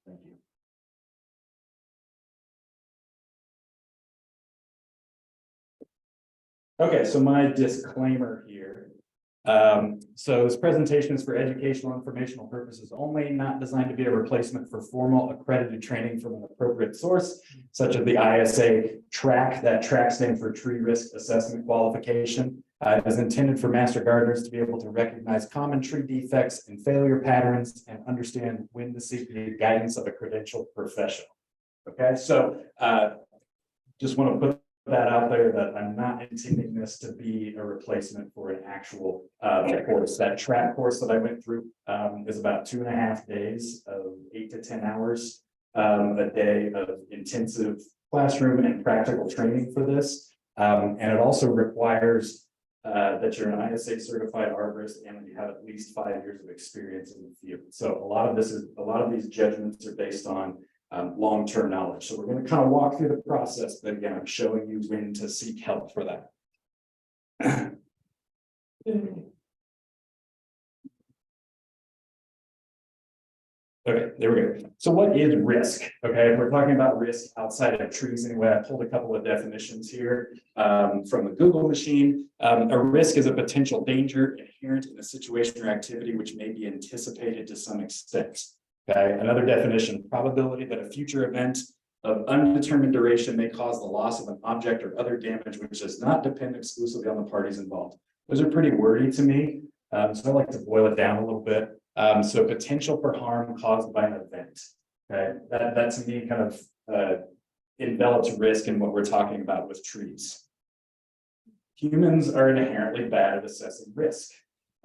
Thank you. Okay, so my disclaimer here. So this presentation is for educational informational purposes only, not designed to be a replacement for formal accredited training from an appropriate source, such as the ISA track. That track stands for Tree Risk Assessment Qualification. It is intended for master gardeners to be able to recognize common tree defects and failure patterns and understand when to seek the guidance of a credentialed professional. Okay, so just want to put that out there that I'm not intending this to be a replacement for an actual course. That track course that I went through is about 2.5 days of 8 to 10 hours a day of intensive classroom and practical training for this. And it also requires that you're an ISA certified arborist and that you have at least 5 years of experience in the field. So a lot of these judgments are based on long-term knowledge. So we're going to kind of walk through the process, but again, I'm showing you when to seek help for that. Okay, there we go. So what is risk? Okay, if we're talking about risk outside of trees anyway, I pulled a couple of definitions here from the Google machine. A risk is a potential danger inherent in a situation or activity which may be anticipated to some extent. Okay, another definition, probability that a future event of undetermined duration may cause the loss of an object or other damage which does not depend exclusively on the parties involved. Those are pretty wordy to me, so I like to boil it down a little bit. So potential for harm caused by an event. Okay, that to me kind of envelops risk in what we're talking about with trees. Humans are inherently bad at assessing risk.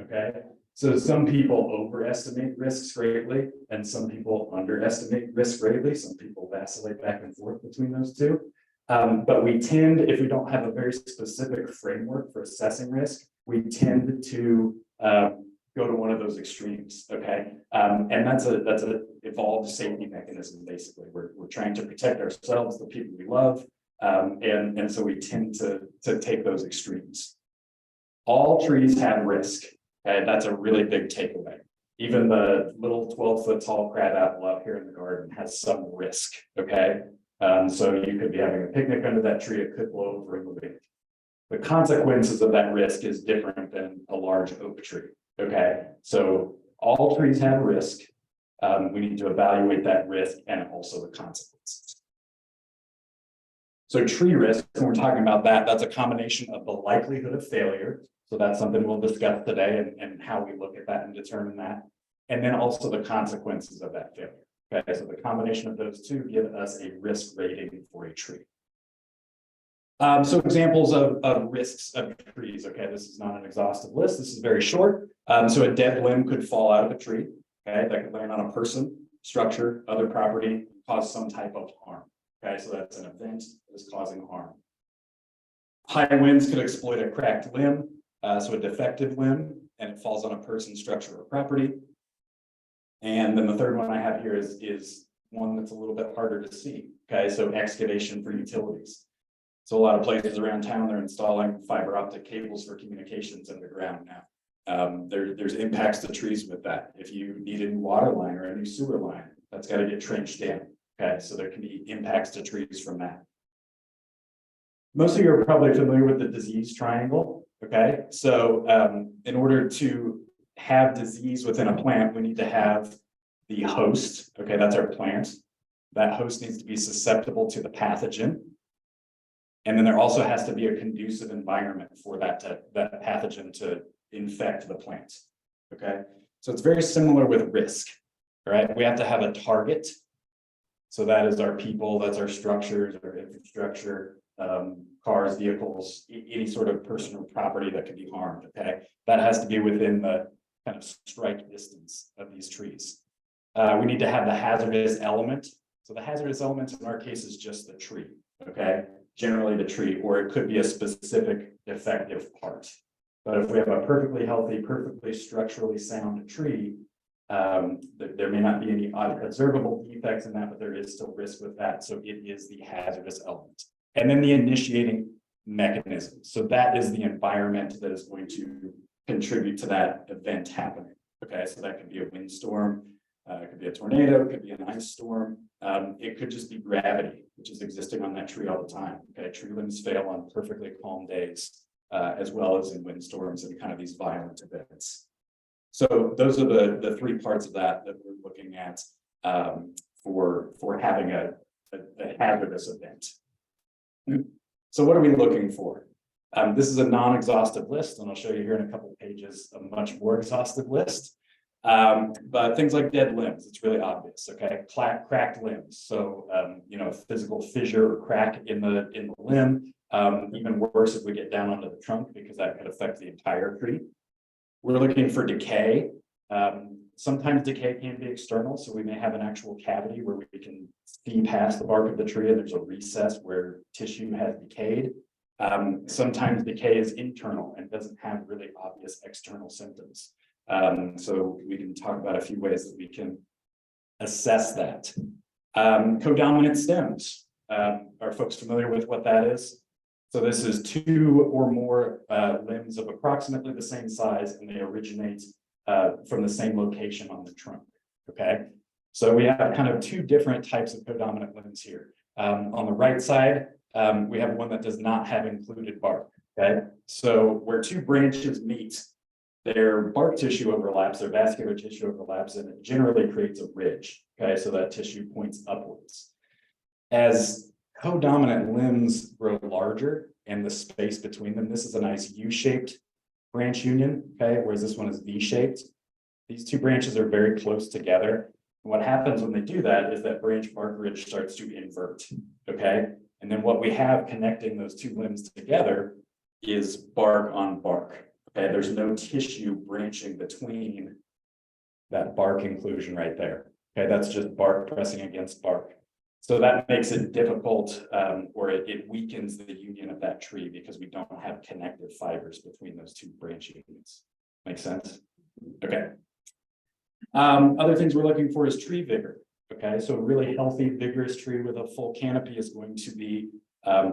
Okay, so some people overestimate risks greatly, and some people underestimate risk greatly. Some people vacillate back and forth between those two. But we tend, if we don't have a very specific framework for assessing risk, we tend to go to one of those extremes. Okay, and that's an evolved safety mechanism. Basically, we're trying to protect ourselves, the people we love, and so we tend to take those extremes. All trees have risk. Okay, that's a really big takeaway. Even the little 12-foot tall crabapple out here in the garden has some risk. Okay, so you could be having a picnic under that tree. It could blow over in the wind. The consequences of that risk is different than a large oak tree. Okay, so all trees have risk. We need to evaluate that risk and also the consequences. So tree risk, when we're talking about that, that's a combination of the likelihood of failure. So that's something we'll discuss today and how we look at that and determine that. And then also the consequences of that failure. Okay, so the combination of those two give us a risk rating for a tree. So examples of risks of trees. Okay, this is not an exhaustive list. This is very short. So a dead limb could fall out of a tree. Okay, that could land on a person, structure, other property, cause some type of harm. Okay, so that's an event that is causing harm. High winds could exploit a cracked limb, so a defective limb, and it falls on a person, structure, or property. And then the third one I have here is one that's a little bit harder to see. Okay, so excavation for utilities. So a lot of places around town, they're installing fiber optic cables for communications underground now. There's impacts to trees with that. If you need a new water line or a new sewer line, that's got to get trenched in. Okay, so there can be impacts to trees from that. Most of you are probably familiar with the disease triangle. Okay, so in order to have disease within a plant, we need to have the host. Okay, that's our plant. That host needs to be susceptible to the pathogen. And then there also has to be a conducive environment for that pathogen to infect the plant. Okay, so it's very similar with risk. All right, we have to have a target. So that is our people, that's our structures, our infrastructure, cars, vehicles, any sort of personal property that could be harmed. Okay, that has to be within the kind of strike distance of these trees. We need to have the hazardous element. So the hazardous element in our case is just the tree. Okay, generally the tree, or it could be a specific defective part. But if we have a perfectly healthy, perfectly structurally sound tree, there may not be any observable defects in that, but there is still risk with that. So it is the hazardous element. And then the initiating mechanism. So that is the environment that is going to contribute to that event happening. Okay, so that could be a windstorm, It could be a tornado, it could be an ice storm. It could just be gravity, which is existing on that tree all the time. Okay, tree limbs fail on perfectly calm days, as well as in windstorms and kind of these violent events. So those are the three parts of that we're looking at for having a hazardous event. So what are we looking for? This is a non-exhaustive list, and I'll show you here in a couple of pages a much more exhaustive list. But things like dead limbs, it's really obvious. Okay, cracked limbs. So you know, a physical fissure or crack in the limb. Even worse if we get down onto the trunk, because that could affect the entire tree. We're looking for decay. Sometimes decay can be external, so we may have an actual cavity where we can see past the bark of the tree and there's a recess where tissue has decayed. Sometimes decay is internal and doesn't have really obvious external symptoms. So we can talk about a few ways that we can assess that. Codominant stems. Are folks familiar with what that is? So this is two or more limbs of approximately the same size, and they originate from the same location on the trunk. Okay, so we have kind of two different types of codominant limbs here. On the right side, we have one that does not have included bark. Okay, so where two branches meet, their bark tissue overlaps, their vascular tissue overlaps, and it generally creates a ridge. Okay, so that tissue points upwards. As codominant limbs grow larger and the space between them, this is a nice U-shaped branch union, okay, whereas this one is V-shaped. These two branches are very close together. And what happens when they do that is that branch bark ridge starts to invert, okay? And then what we have connecting those two limbs together is bark on bark, okay? There's no tissue branching between that bark inclusion right there, okay? That's just bark pressing against bark. So that makes it difficult, or it weakens the union of that tree because we don't have connective fibers between those two branch unions. Make sense? Okay. Other things we're looking for is tree vigor. Okay, so a really healthy, vigorous tree with a full canopy is going to be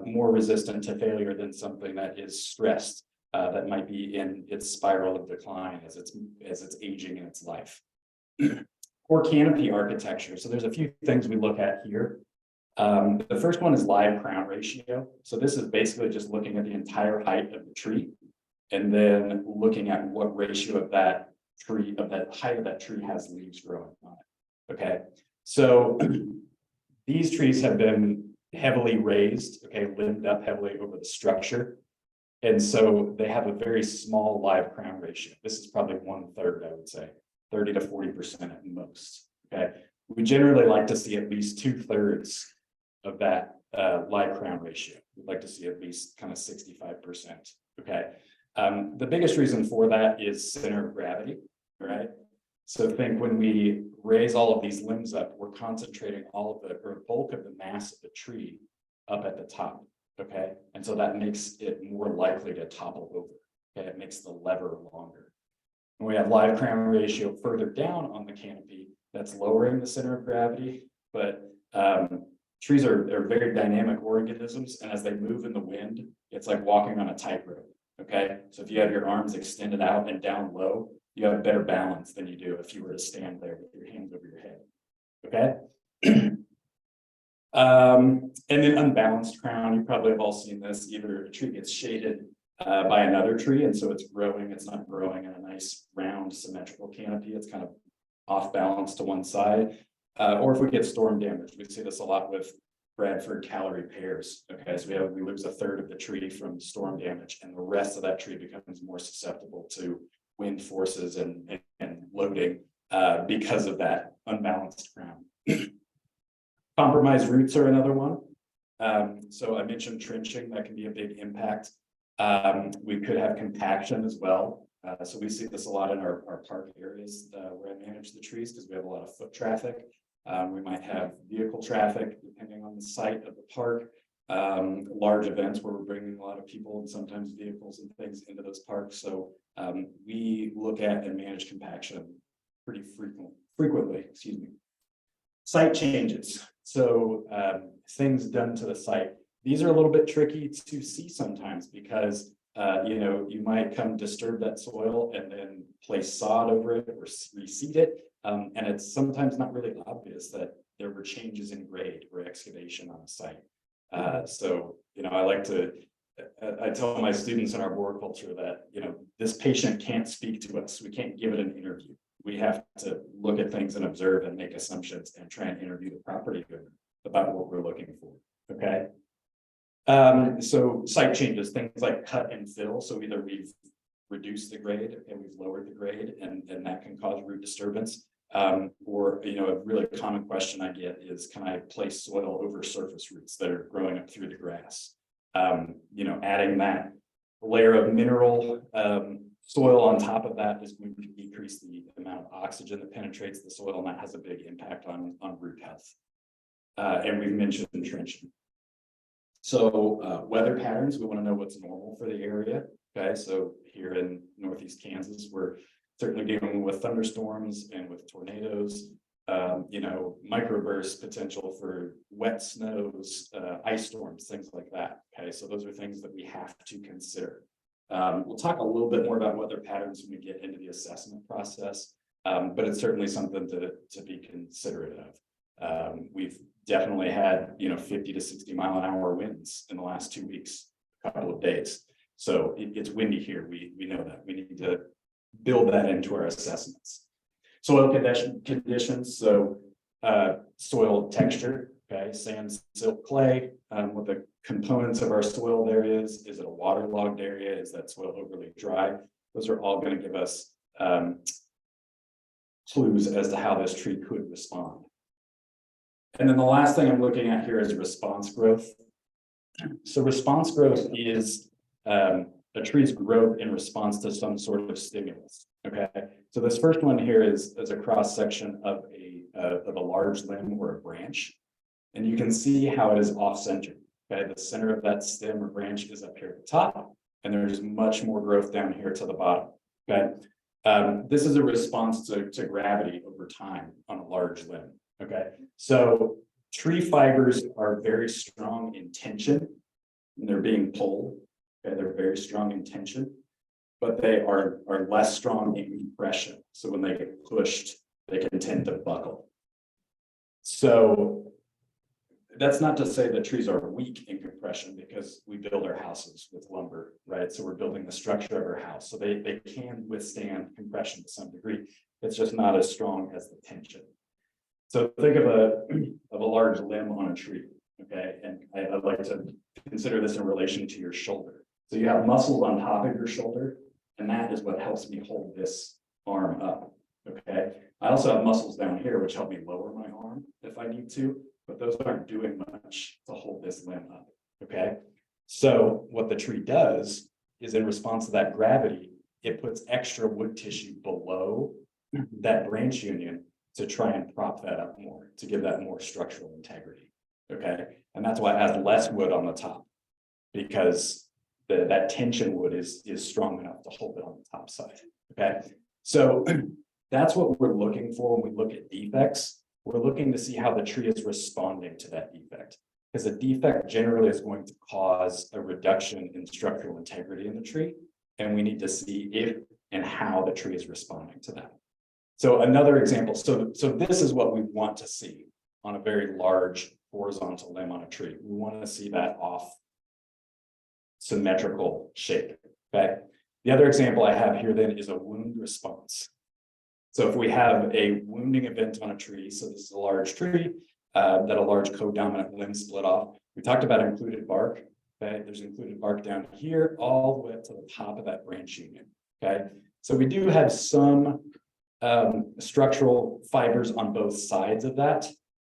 more resistant to failure than something that is stressed, that might be in its spiral of decline as it's aging in its life. Or canopy architecture. So there's a few things we look at here. The first one is live crown ratio. So this is basically just looking at the entire height of the tree and then looking at what ratio of that tree, of that height of that tree has leaves growing on it. Okay, so these trees have been heavily raised, okay, limbed up heavily over the structure. And so they have a very small live crown ratio. This is probably 1/3, I would say. 30 to 40% at most. Okay, we generally like to see at least 2/3 of that live crown ratio. We'd like to see at least kind of 65%. Okay, the biggest reason for that is center of gravity. Right. So think when we raise all of these limbs up, we're concentrating all of the or bulk of the mass of the tree up at the top. Okay, and so that makes it more likely to topple over. Okay, it makes the lever longer. When we have live crown ratio further down on the canopy, that's lowering the center of gravity, but trees are very dynamic organisms, and as they move in the wind, it's like walking on a tightrope. Okay, so if you have your arms extended out and down low, you have better balance than you do if you were to stand there with your hands over your head. Okay. And then unbalanced crown, you probably have all seen this. Either a tree gets shaded by another tree, and so it's not growing in a nice round symmetrical canopy. It's kind of off balance to one side. Or if we get storm damage, we see this a lot with Bradford Callery pears. Okay, so we lose 1/3 of the tree from storm damage, and the rest of that tree becomes more susceptible to wind forces and loading because of that unbalanced crown. Compromised roots are another one. So I mentioned trenching, that can be a big impact. We could have compaction as well. So we see this a lot in our park areas where I manage the trees because we have a lot of foot traffic. We might have vehicle traffic depending on the site of the park. Large events where we're bringing a lot of people and sometimes vehicles and things into those parks. So we look at and manage compaction pretty frequently, excuse me. Site changes. So things done to the site. These are a little bit tricky to see sometimes because you know, you might come disturb that soil and then place sod over it or reseed it. And it's sometimes not really obvious that there were changes in grade or excavation on a site. So, I tell my students in our horticulture that, this patient can't speak to us. We can't give it an interview. We have to look at things and observe and make assumptions and try and interview the property owner about what we're looking for. Okay. So site changes, things like cut and fill. So either we've reduced the grade and we've lowered the grade, and that can cause root disturbance. Or, a really common question I get is, can I place soil over surface roots that are growing up through the grass? Adding that layer of mineral soil on top of that is going to decrease the amount of oxygen that penetrates the soil, and that has a big impact on root health. And we've mentioned trenching. So weather patterns, we want to know what's normal for the area. Okay, so here in Northeast Kansas, we're certainly dealing with thunderstorms and with tornadoes, microburst potential for wet snows, ice storms, things like that. Okay, so those are things that we have to consider. We'll talk a little bit more about weather patterns when we get into the assessment process, but it's certainly something to be considerate of. We've definitely had 50 to 60 mile an hour winds in the last 2 weeks, a couple of days. So it's windy here. We know that. We need to build that into our assessments. Soil conditions, so soil texture, okay, sand, silt, clay. What the components of our soil there is it a waterlogged area? Is that soil overly dry? Those are all going to give us clues as to how this tree could respond. And then the last thing I'm looking at here is response growth. So response growth is a tree's growth in response to some sort of stimulus. Okay, so this first one here is a cross section of a large limb or a branch, and you can see how it is off center. Okay, the center of that stem or branch is up here at the top, and there's much more growth down here to the bottom. Okay, this is a response to gravity over time on a large limb. Okay, so tree fibers are very strong in tension when they're being pulled. Okay, they're very strong in tension, but they are less strong in compression. So when they get pushed, they can tend to buckle. So that's not to say that trees are weak in compression, because we build our houses with lumber, right? So we're building the structure of our house. So they can withstand compression to some degree. It's just not as strong as the tension. So think of a large limb on a tree, okay? And I'd like to consider this in relation to your shoulder. So you have muscles on top of your shoulder, and that is what helps me hold this arm up, okay? I also have muscles down here which help me lower my arm if I need to, but those aren't doing much to hold this limb up, okay? So what the tree does is, in response to that gravity, it puts extra wood tissue below that branch union to try and prop that up more, to give that more structural integrity, okay? And that's why it has less wood on the top, because that tension wood is strong enough to hold it on the top side, okay? So that's what we're looking for when we look at defects. We're looking to see how the tree is responding to that defect, because a defect generally is going to cause a reduction in structural integrity in the tree, and we need to see if and how the tree is responding to that. So another example, so this is what we want to see on a very large horizontal limb on a tree. We want to see that off symmetrical shape, okay? The other example I have here then is a wound response. So if we have a wounding event on a tree, so this is a large tree that a large codominant limb split off. We talked about included bark, okay? There's included bark down here all the way up to the top of that branch union, okay? So we do have some structural fibers on both sides of that,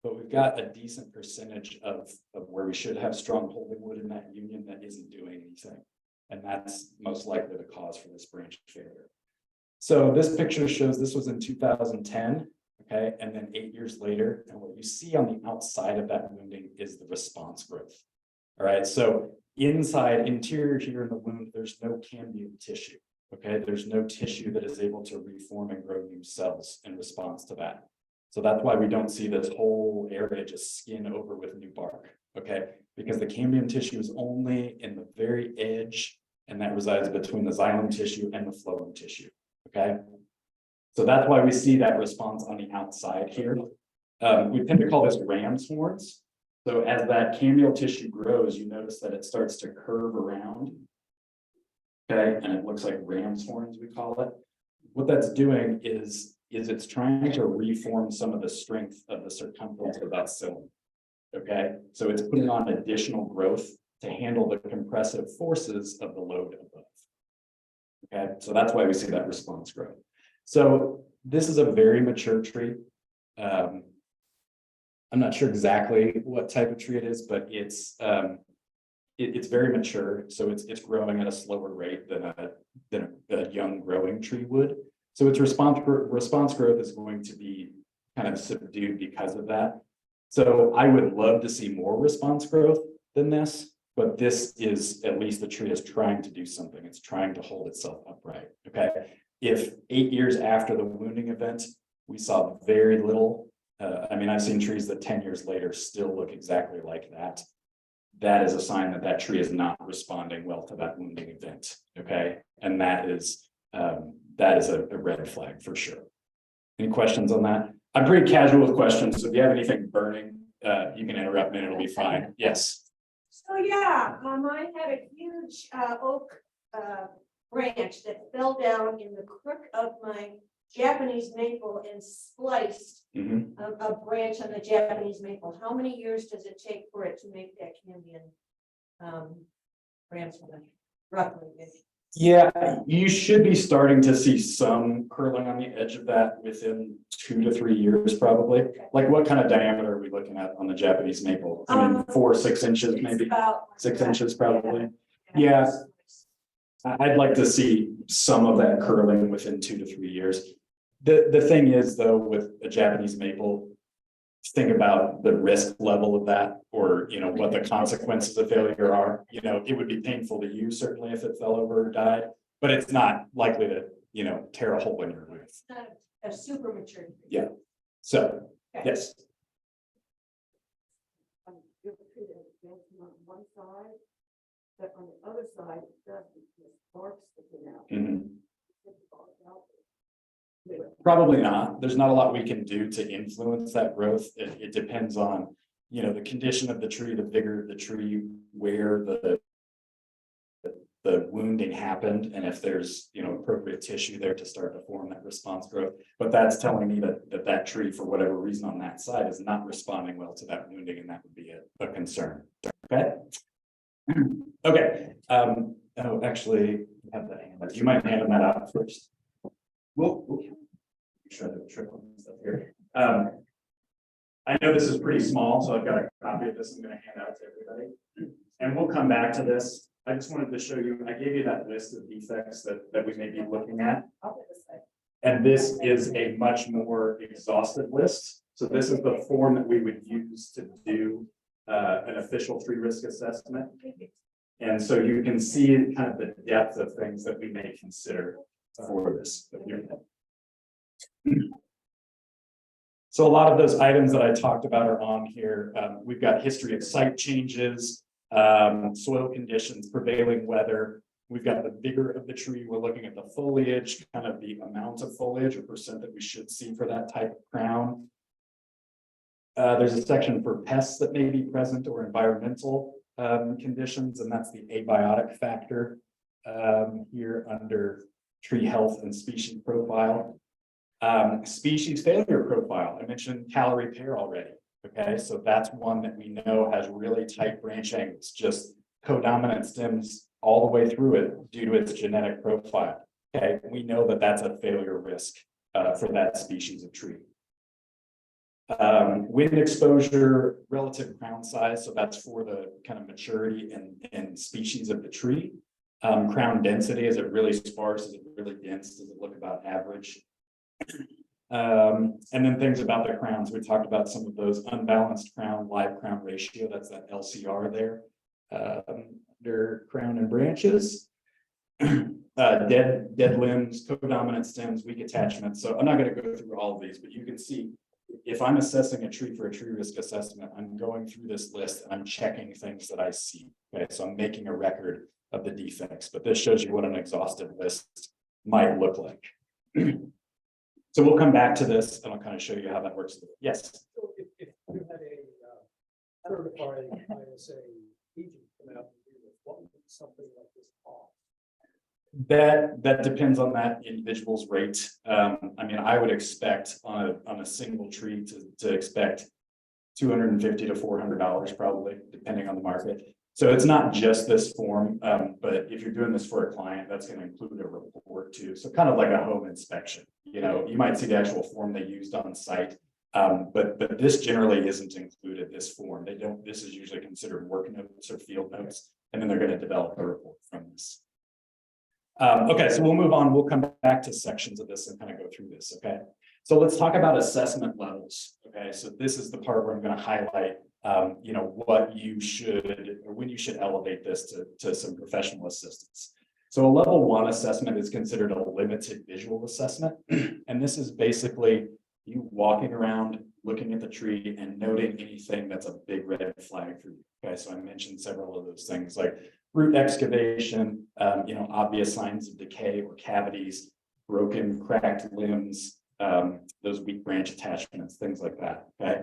but we've got a decent percentage of where we should have strong holding wood in that union that isn't doing anything. And that's most likely the cause for this branch failure. So this picture shows this was in 2010, okay? And then 8 years later, and what you see on the outside of that wounding is the response growth. All right, so interior here in the wound, there's no cambium tissue. Okay, there's no tissue that is able to reform and grow new cells in response to that. So that's why we don't see this whole area just skin over with new bark, okay? Because the cambium tissue is only in the very edge, and that resides between the xylem tissue and the phloem tissue, okay? So that's why we see that response on the outside here. We tend to call this ram's horns. So as that cambial tissue grows, you notice that it starts to curve around. Okay, and it looks like ram's horns, we call it. What that's doing is it's trying to reform some of the strength of the circumference of that cylinder. Okay, so it's putting on additional growth to handle the compressive forces of the load above. Okay, so that's why we see that response growth. So this is a very mature tree. I'm not sure exactly what type of tree it is, but it's very mature, so it's growing at a slower rate than a young growing tree would. So its response growth is going to be kind of subdued because of that. So I would love to see more response growth than this, but this is at least the tree is trying to do something. It's trying to hold itself upright. Okay. If 8 years after the wounding event, we saw very little, I mean, I've seen trees that 10 years later still look exactly like that. That is a sign that that tree is not responding well to that wounding event. Okay. And that is a red flag for sure. Any questions on that? I'm pretty casual with questions, so if you have anything burning, you can interrupt me and it'll be fine. Yes. So yeah, mine had a huge oak branch that fell down in the crook of my Japanese maple and spliced a branch on the Japanese maple. How many years does it take for it to make that cambion branch roughly? Yeah, you should be starting to see some curling on the edge of that within 2 to 3 years, probably. Like what kind of diameter are we looking at on the Japanese maple? I mean, 4 or 6 inches, maybe about 6 inches, probably. Yeah. I'd like to see some of that curling within 2 to 3 years. The thing is, though, with a Japanese maple, think about the risk level of that, or what the consequences of failure are. It would be painful to you certainly if it fell over or died, but it's not likely to tear a hole in your roof. It's not a super mature tree. Yeah. So yes. On one side, but on the other side, it does this bark sticking out. Probably not. There's not a lot we can do to influence that growth. It depends on, the condition of the tree, the vigor of the tree, where the wounding happened, and if there's, appropriate tissue there to start to form that response growth. But that's telling me that tree, for whatever reason on that side, is not responding well to that wounding, and that would be a concern. Okay. Okay. Oh, actually, I have that hand. Do you mind handing that out first? We'll try to trick on stuff here. I know this is pretty small, so I've got a copy of this I'm going to hand out to everybody. And we'll come back to this. I just wanted to show you, I gave you that list of defects that we may be looking at. And this is a much more exhaustive list. So this is the form that we would use to do an official tree risk assessment. And so you can see kind of the depth of things that we may consider for this. So a lot of those items that I talked about are on here. We've got history of site changes, soil conditions, prevailing weather. We've got the vigor of the tree. We're looking at the foliage, kind of the amount of foliage or percent that we should see for that type of crown. There's a section for pests that may be present or environmental conditions, and that's the abiotic factor here under tree health and species profile. Species failure profile. I mentioned calorie pair already. Okay, so that's one that we know has really tight branch angles, just codominant stems all the way through it due to its genetic profile. Okay, we know that that's a failure risk for that species of tree. Wind exposure, relative crown size, so that's for the kind of maturity and species of the tree. Crown density, is it really sparse? Is it really dense? Does it look about average? And then things about the crowns. We talked about some of those: unbalanced crown, live crown ratio. That's that LCR there. Under crown and branches. Dead limbs, codominant stems, weak attachments. So I'm not going to go through all of these, but you can see if I'm assessing a tree for a tree risk assessment, I'm going through this list and I'm checking things that I see. Okay, so I'm making a record of the defects, but this shows you what an exhaustive list might look like. So we'll come back to this and I'll kind of show you how that works. Yes. So if you had a certified ISA agent come out and do this, what would something like this cost? That depends on that individual's rate. I mean, I would expect on a single tree to expect $250 to $400 probably, depending on the market. So it's not just this form, but if you're doing this for a client, that's going to include a report too. So kind of like a home inspection. You know, you might see the actual form they used on site, but this generally isn't included. This form, they don't. This is usually considered work notes or field notes, and then they're going to develop a report from this. Okay, so we'll move on. We'll come back to sections of this and kind of go through this. Okay, so let's talk about assessment levels. Okay, so this is the part where I'm going to highlight, you know, what you should or when you should elevate this to some professional assistance. So a level 1 assessment is considered a limited visual assessment, and this is basically you walking around, looking at the tree, and noting anything that's a big red flag for you. Okay, so I mentioned several of those things like root excavation, you know, obvious signs of decay or cavities, broken, cracked limbs, those weak branch attachments, things like that. Okay.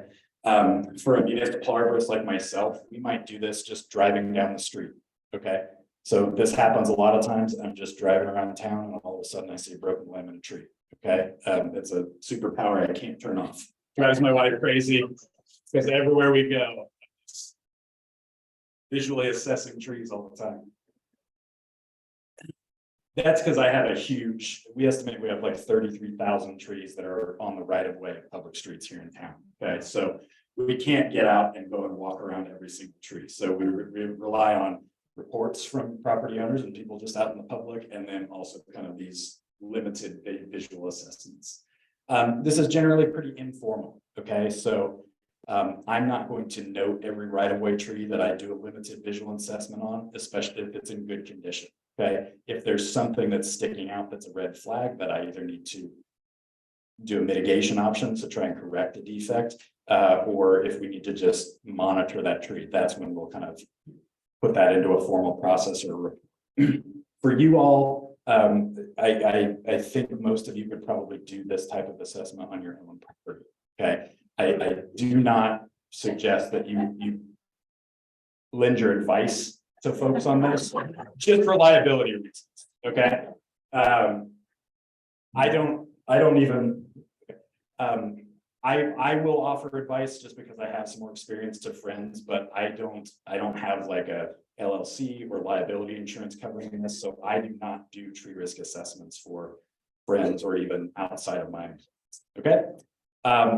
For a municipal arborist like myself, we might do this just driving down the street. Okay. So this happens a lot of times. I'm just driving around town and all of a sudden I see a broken limb in a tree. Okay. It's a superpower I can't turn off. Drives my wife crazy because everywhere we go, visually assessing trees all the time. That's because I have a huge, we estimate we have like 33,000 trees that are on the right of way of public streets here in town. Okay, so we can't get out and go and walk around every single tree. So we rely on reports from property owners and people just out in the public, and then also kind of these limited visual assessments. This is generally pretty informal. Okay, so I'm not going to note every right-of-way tree that I do a limited visual assessment on, especially if it's in good condition. Okay, if there's something that's sticking out that's a red flag that I either need to do a mitigation option to try and correct a defect, or if we need to just monitor that tree, that's when we'll kind of put that into a formal process or report. For you all, I think most of you could probably do this type of assessment on your own property. Okay. I do not suggest that you lend your advice to folks on this, just for liability reasons. Okay. I don't even, I will offer advice just because I have some more experience to friends, but I don't have like a LLC or liability insurance covering this. So I do not do tree risk assessments for friends or even outside of my employees. Okay.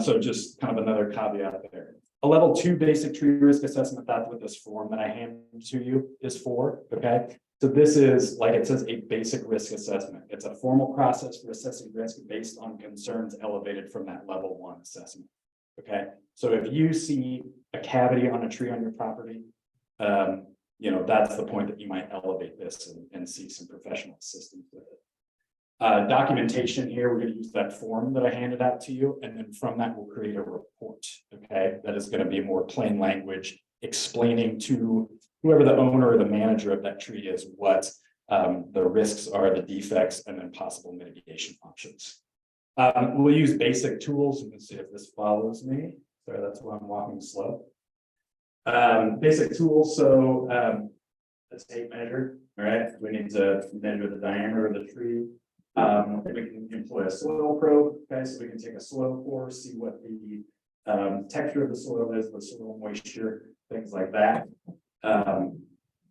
So just kind of another caveat there. A level 2 basic tree risk assessment, that's what this form that I hand to you is for. Okay. So this is, like it says, a basic risk assessment. It's a formal process for assessing risk based on concerns elevated from that level 1 assessment. Okay. So if you see a cavity on a tree on your property, you know, that's the point that you might elevate this and seek some professional assistance with it. Documentation here, we're going to use that form that I handed out to you, and then from that we'll create a report. Okay, that is going to be more plain language explaining to whoever the owner or the manager of that tree is what the risks are, the defects, and then possible mitigation options. We'll use basic tools. You can see if this follows me. Sorry, that's why I'm walking slow. Basic tools. So a tape measure. All right, we need to measure the diameter of the tree. We can employ a soil probe. Okay, so we can take a soil core, see what the texture of the soil is, the soil moisture, things like that.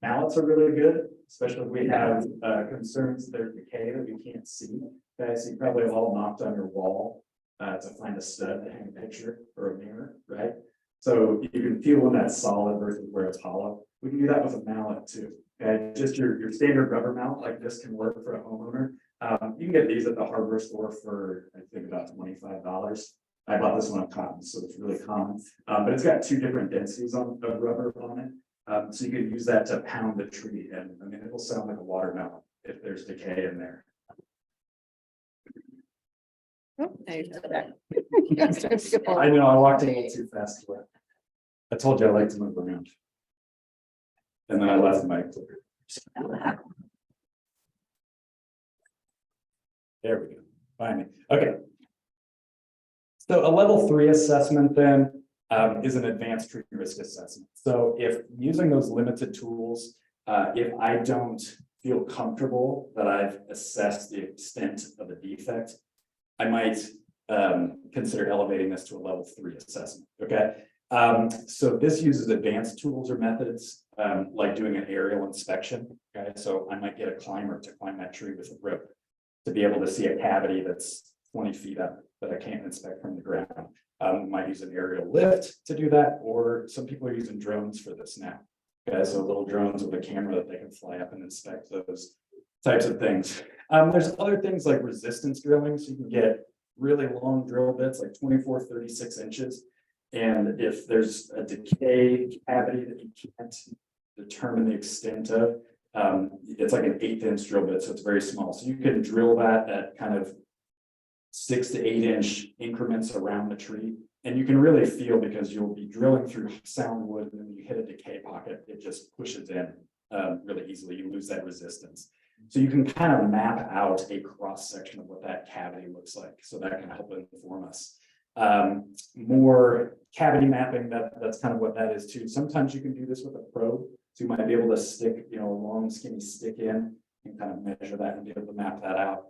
Mallets are really good, especially if we have concerns that there's decay that we can't see. Okay, so you probably have all knocked on your wall to find a stud to hang a picture or a mirror, right? So you can feel when that's solid versus where it's hollow. We can do that with a mallet too. Okay, just your standard rubber mallet like this can work for a homeowner. You can get these at the hardware store for, I think, about $25. I bought this one on cotton, so it's really common. But it's got 2 different densities of rubber on it. So you can use that to pound the tree, and I mean, it will sound like a watermelon if there's decay in there. I know, I walked in a little too fast. I told you I like to move around. And then I left my clicker. There we go. Finally. Okay. So a level 3 assessment then is an advanced tree risk assessment. So if using those limited tools, if I don't feel comfortable that I've assessed the extent of a defect, I might consider elevating this to a level 3 assessment. Okay. So this uses advanced tools or methods like doing an aerial inspection. Okay. So I might get a climber to climb that tree with a rope to be able to see a cavity that's 20 feet up that I can't inspect from the ground. Might use an aerial lift to do that, or some people are using drones for this now. Okay, so little drones with a camera that they can fly up and inspect those types of things. There's other things like resistance drilling, so you can get really long drill bits, like 24, 36 inches. And if there's a decay cavity that you can't determine the extent of, it's like an 1/8 inch drill bit, so it's very small. So you can drill that at kind of 6 to 8 inch increments around the tree. And you can really feel, because you'll be drilling through sound wood, and then when you hit a decay pocket, it just pushes in really easily. You lose that resistance. So you can kind of map out a cross section of what that cavity looks like. So that can help inform us. More cavity mapping, that's kind of what that is too. Sometimes you can do this with a probe. So you might be able to stick, a long skinny stick in and kind of measure that and be able to map that out.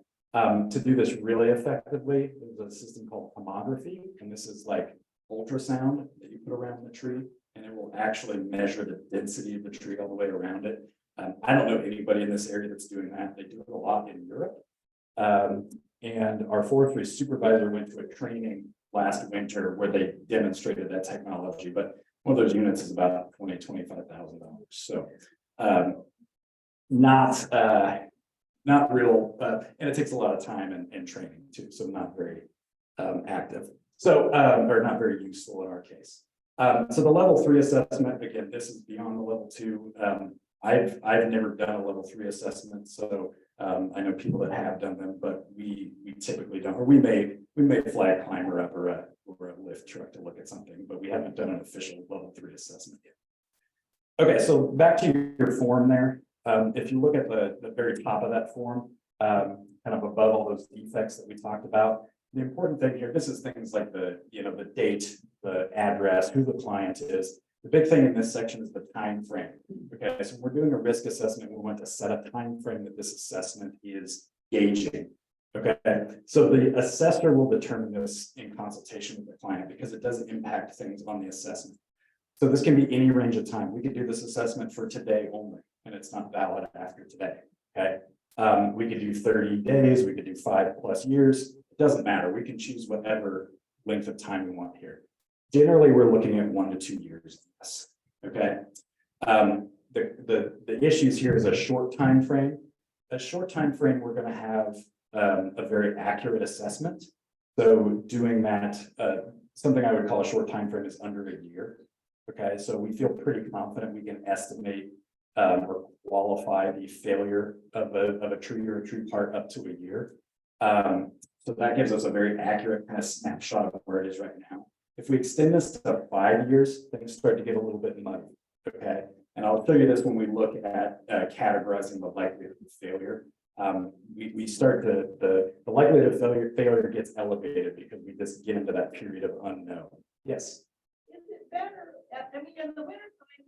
To do this really effectively, there's a system called tomography, and this is like ultrasound that you put around the tree, and it will actually measure the density of the tree all the way around it. I don't know anybody in this area that's doing that. They do it a lot in Europe. And our forestry supervisor went to a training last winter where they demonstrated that technology, but one of those units is about $25,000. So not real, and it takes a lot of time and training too, so not very active. So, or not very useful in our case. So the level 3 assessment, again, this is beyond the level 2. I've never done a level 3 assessment, so I know people that have done them, but we typically don't, or we may fly a climber up or a lift truck to look at something, but we haven't done an official level 3 assessment yet. Okay, so back to your form there. If you look at the very top of that form, kind of above all those defects that we talked about, the important thing here, this is things like the date, the address, who the client is. The big thing in this section is the time frame. Okay, so we're doing a risk assessment. We want to set a time frame that this assessment is gauging. Okay, so the assessor will determine this in consultation with the client because it does impact things on the assessment. So this can be any range of time. We could do this assessment for today only, and it's not valid after today. Okay, we could do 30 days, we could do 5+ years. It doesn't matter. We can choose whatever length of time we want here. Generally, we're looking at 1 to 2 years. Okay. The issues here is a short time frame. A short time frame, we're going to have a very accurate assessment. So doing that, something I would call a short time frame is under a year. Okay, so we feel pretty confident we can estimate or qualify the failure of a tree or a tree part up to a year. So that gives us a very accurate kind of snapshot of where it is right now. If we extend this to 5 years, things start to get a little bit muddy. Okay, and I'll show you this when we look at categorizing the likelihood of failure. We start to the likelihood of failure gets elevated because we just get into that period of unknown. Yes. Is it better? I mean, in the winter time,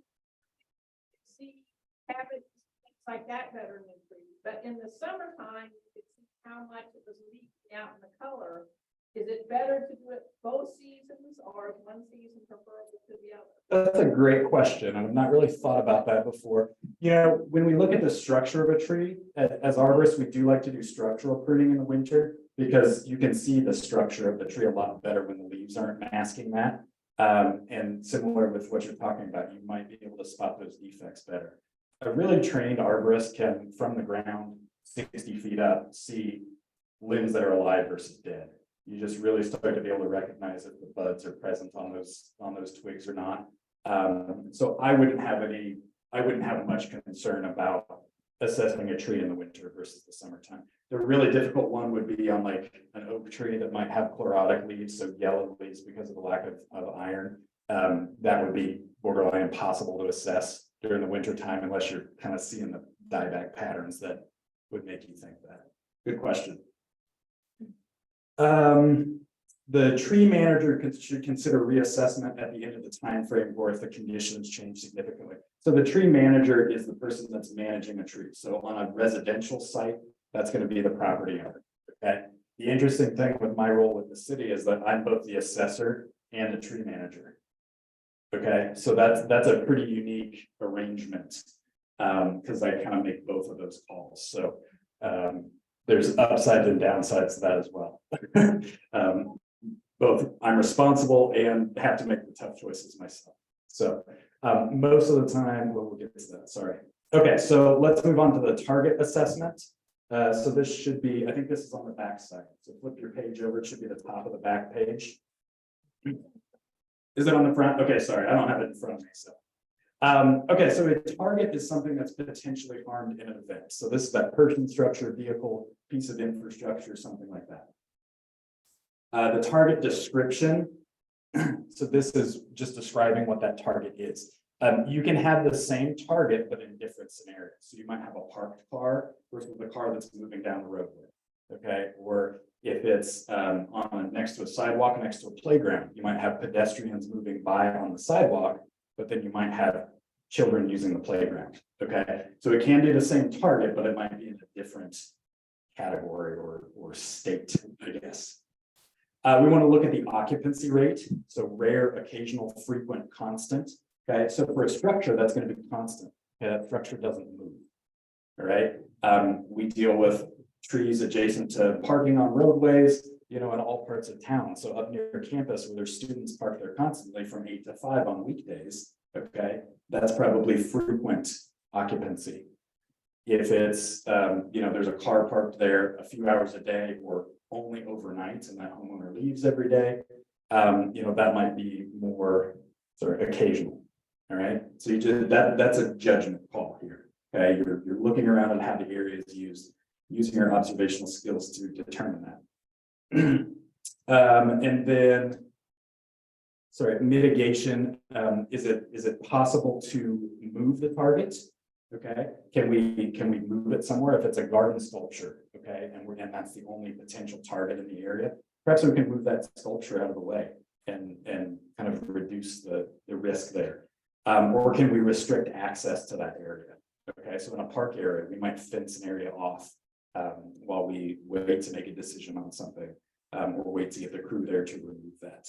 see habits, things like that better than trees. But in the summertime, you can see how much it was leaking out in the color. Is it better to do it both seasons, or is one season preferable to the other? That's a great question. I've not really thought about that before. When we look at the structure of a tree, as arborists, we do like to do structural pruning in the winter because you can see the structure of the tree a lot better when the leaves aren't masking that. And similar with what you're talking about, you might be able to spot those defects better. A really trained arborist can, from the ground 60 feet up, see limbs that are alive versus dead. You just really start to be able to recognize if the buds are present on those twigs or not. So I wouldn't have much concern about assessing a tree in the winter versus the summertime. The really difficult one would be on like an oak tree that might have chlorotic leaves, so yellow leaves because of the lack of iron. That would be borderline impossible to assess during the winter time unless you're kind of seeing the dieback patterns that would make you think that. Good question. The tree manager should consider reassessment at the end of the time frame or if the conditions change significantly. So the tree manager is the person that's managing a tree. So on a residential site, that's going to be the property owner. Okay. The interesting thing with my role with the city is that I'm both the assessor and a tree manager. Okay, so that's a pretty unique arrangement because I kind of make both of those calls. So there's upsides and downsides to that as well. Both I'm responsible and have to make the tough choices myself. So most of the time, well, we'll get to that. Sorry. Okay, so let's move on to the target assessment. So this should be, I think this is on the back side. So flip your page over, it should be the top of the back page. Is it on the front? Okay, sorry, I don't have it in front of me. So, okay, so a target is something that's potentially harmed in an event. So this is that person, structure, vehicle, piece of infrastructure, something like that. The target description. So this is just describing what that target is. You can have the same target, but in different scenarios. So you might have a parked car versus the car that's moving down the roadway. Okay, or if it's on next to a sidewalk, next to a playground, you might have pedestrians moving by on the sidewalk, but then you might have children using the playground. Okay, so it can be the same target, but it might be in a different category or state, I guess. We want to look at the occupancy rate. So rare, occasional, frequent, constant. Okay, so for a structure, that's going to be constant. Okay, that structure doesn't move. All right. We deal with trees adjacent to parking on roadways, you know, in all parts of town. So up near campus where there's students parked there constantly from 8 to 5 on weekdays. Okay, that's probably frequent occupancy. If it's, you know, there's a car parked there a few hours a day or only overnight and that homeowner leaves every day, you know, that might be more sort of occasional. All right, so you just that's a judgment call here. Okay, you're looking around at how the area is used, using your observational skills to determine that. And then, sorry, mitigation. Is it possible to move the target? Okay, can we move it somewhere if it's a garden sculpture? Okay, and that's the only potential target in the area. Perhaps we can move that sculpture out of the way and kind of reduce the risk there. Or can we restrict access to that area? Okay, so in a park area, we might fence an area off while we wait to make a decision on something, or wait to get the crew there to remove that.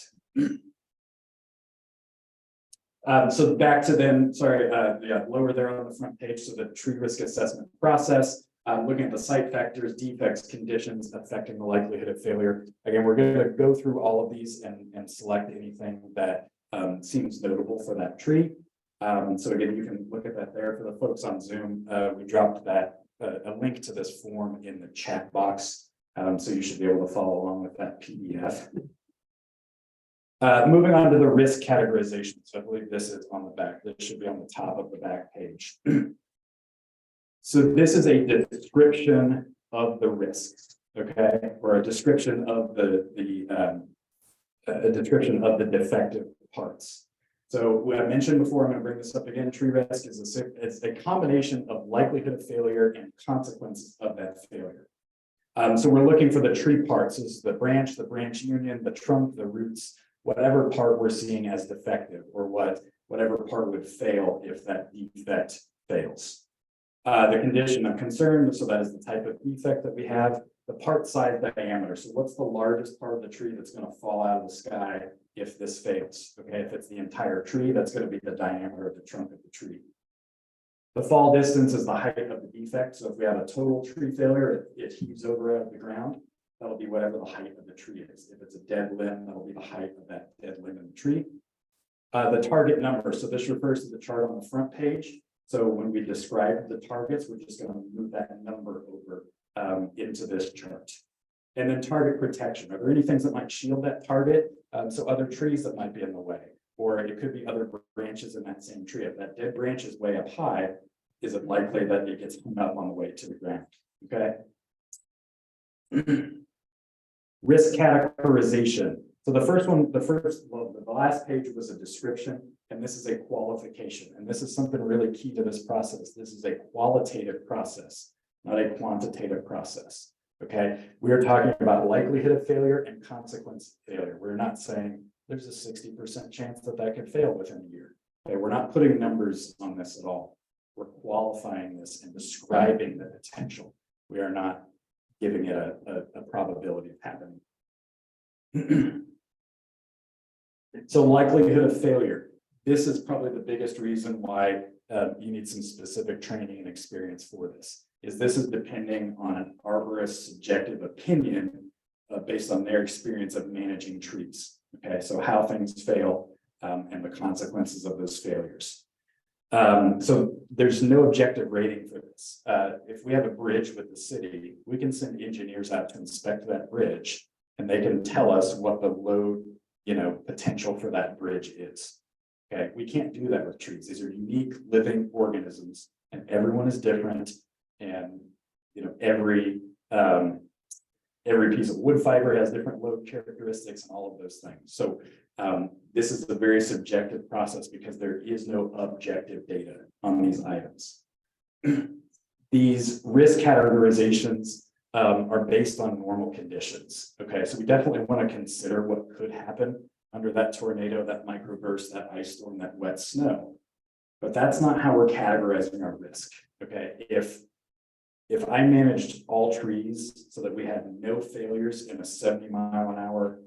So back to then, sorry, yeah, lower there on the front page. So the tree risk assessment process, looking at the site factors, defects, conditions affecting the likelihood of failure. Again, we're going to go through all of these and select anything that seems notable for that tree. So again, you can look at that there. For the folks on Zoom, we dropped that a link to this form in the chat box. So you should be able to follow along with that PDF. Moving on to the risk categorization. So I believe this is on the back. This should be on the top of the back page. So this is a description of the risks, okay, or a description of a description of the defective parts. So what I mentioned before, I'm going to bring this up again. Tree risk is a combination of likelihood of failure and consequences of that failure. So we're looking for the tree parts. This is the branch union, the trunk, the roots, whatever part we're seeing as defective, or whatever part would fail if that defect fails. The condition of concern, so that is the type of defect that we have. The part size diameter. So what's the largest part of the tree that's going to fall out of the sky if this fails? Okay, if it's the entire tree, that's going to be the diameter of the trunk of the tree. The fall distance is the height of the defect. So if we have a total tree failure, it heaves over out of the ground. That'll be whatever the height of the tree is. If it's a dead limb, that'll be the height of that dead limb in the tree. The target number. So this refers to the chart on the front page. So when we describe the targets, we're just going to move that number over into this chart. And then target protection. Are there any things that might shield that target? So other trees that might be in the way, or it could be other branches in that same tree. If that dead branch is way up high, is it likely that it gets hung up on the way to the ground? Okay. Risk categorization. So the last page was a description, and this is a qualification. And this is something really key to this process. This is a qualitative process, not a quantitative process. Okay, we are talking about likelihood of failure and consequence of failure. We're not saying there's a 60% chance that that could fail within a year. Okay, we're not putting numbers on this at all. We're qualifying this and describing the potential. We are not giving it a probability of happening. So likelihood of failure. This is probably the biggest reason why you need some specific training and experience for this. This is depending on an arborist's subjective opinion based on their experience of managing trees. Okay, so how things fail and the consequences of those failures. So there's no objective rating for this. If we have a bridge with the city, we can send engineers out to inspect that bridge, and they can tell us what the load, potential for that bridge is. Okay, we can't do that with trees. These are unique living organisms, and everyone is different. And every piece of wood fiber has different load characteristics and all of those things. So this is a very subjective process because there is no objective data on these items. These risk categorizations are based on normal conditions. Okay, so we definitely want to consider what could happen under that tornado, that microburst, that ice storm, that wet snow. But that's not how we're categorizing our risk. Okay, if I managed all trees so that we had no failures in a 70-mile-an-hour,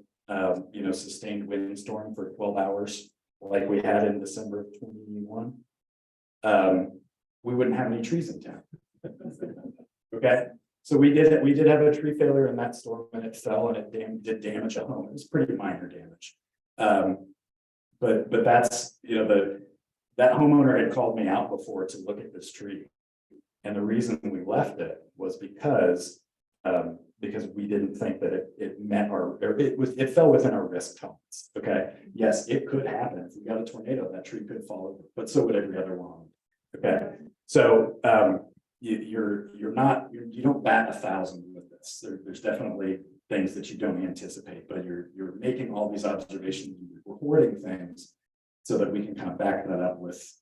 sustained windstorm for 12 hours, like we had in December of 2021, we wouldn't have any trees in town. Okay, so we did have a tree failure in that storm, and it fell and it did damage a home. It was pretty minor damage. But that's, that homeowner had called me out before to look at this tree. And the reason we left it was because we didn't think that it met it fell within our risk tolerance. Okay. Yes, it could happen. If we got a tornado, that tree could fall over, but so would every other one. Okay. So you don't bat 1,000 with this. There's definitely things that you don't anticipate, but you're making all these observations, you're recording things so that we can kind of back that up with.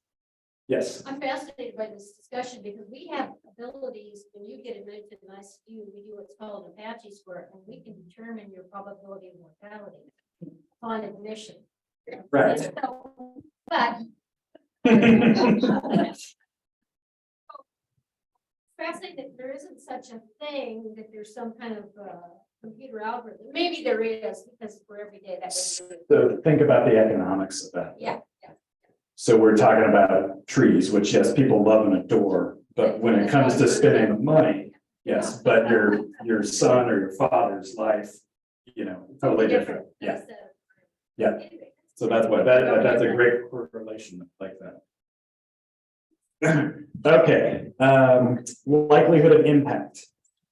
Yes. I'm fascinated by this discussion because we have abilities, when you get admitted to an ICU, we do what's called an Apache score, and we can determine your probability of mortality upon admission. Right. So, but fascinating that there isn't such a thing, that there's some kind of computer algorithm. Maybe there is, because for every day that would So think about the economics of that. yeah. So we're talking about trees, which yes, people love and adore, but when it comes to spending money, yes, but your son or your father's life, totally different. Yeah. Yeah. So that's why that's a great correlation like that. Okay. Likelihood of impact.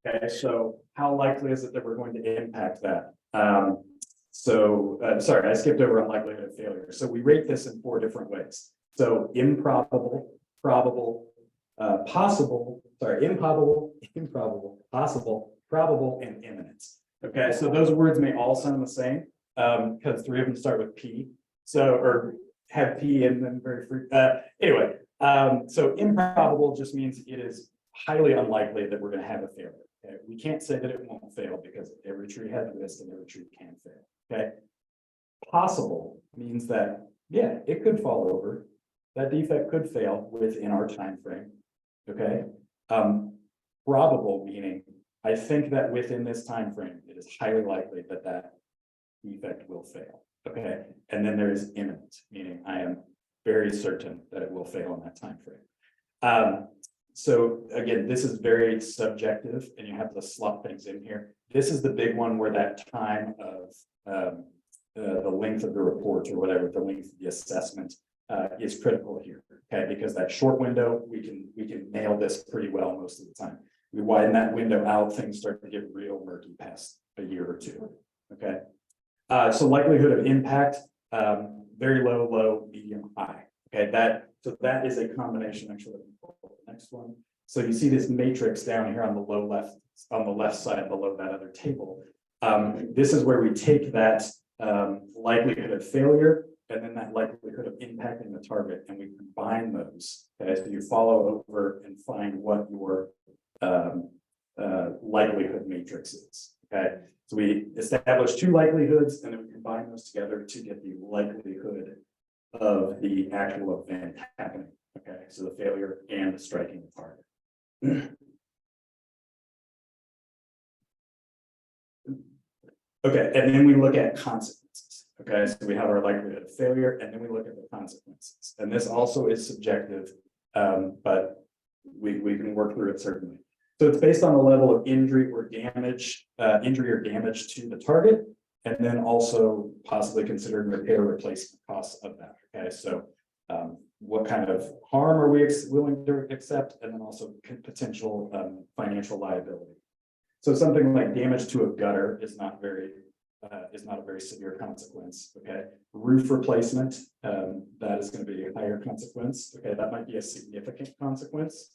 Okay, so how likely is it that we're going to impact that? Sorry, I skipped over on likelihood of failure. So we rate this in 4 different ways. So improbable, probable, possible, possible, probable, and imminent. Okay, so those words may all sound the same because 3 of them start with P. Or have P in them very frequently. Anyway, so improbable just means it is highly unlikely that we're going to have a failure. Okay? We can't say that it won't fail because every tree has a risk and every tree can fail. Okay. Possible means that, yeah, it could fall over. That defect could fail within our time frame. Okay. Probable meaning I think that within this time frame, it is highly likely that that defect will fail. Okay. And then there is imminent, meaning I am very certain that it will fail in that time frame. So again, this is very subjective and you have to slot things in here. This is the big one where that time of the length of the report or whatever, the length of the assessment is critical here. Okay, because that short window, we can nail this pretty well most of the time. We widen that window out, things start to get real murky past a year or 2. Okay. So likelihood of impact, very low, low, medium, high. Okay, so that is a combination. Actually, the next one. So you see this matrix down here on the left side below that other table. This is where we take that likelihood of failure and then that likelihood of impacting the target, and we combine those. Okay, so you follow over and find what your likelihood matrix is, okay? So we establish two likelihoods and then we combine those together to get the likelihood of the actual event happening, okay? So the failure and the striking the target. Okay, and then we look at consequences, okay? So we have our likelihood of failure and then we look at the consequences. And this also is subjective, but we can work through it certainly. So it's based on the level of injury or damage to the target, and then also possibly considering repair replacement costs of that. Okay, so what kind of harm are we willing to accept, and then also potential financial liability. So something like damage to a gutter is not a very severe consequence. Okay, roof replacement, that is going to be a higher consequence. Okay, that might be a significant consequence.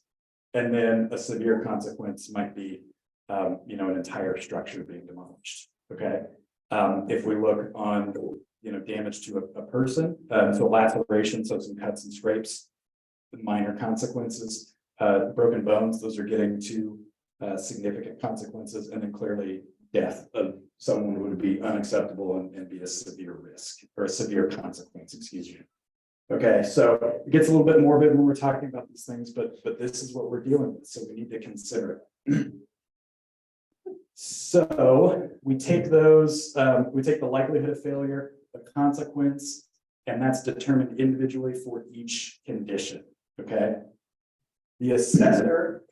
And then a severe consequence might be, an entire structure being demolished. Okay. If we look on, damage to a person, so laceration, so some cuts and scrapes, minor consequences, broken bones, those are getting to significant consequences, and then clearly death of someone would be unacceptable and be a severe risk or a severe consequence, excuse me. Okay, so it gets a little bit morbid when we're talking about these things, but this is what we're dealing with, so we need to consider it. So we take those, we take the likelihood of failure, the consequence, and that's determined individually for each condition. Okay. The assessor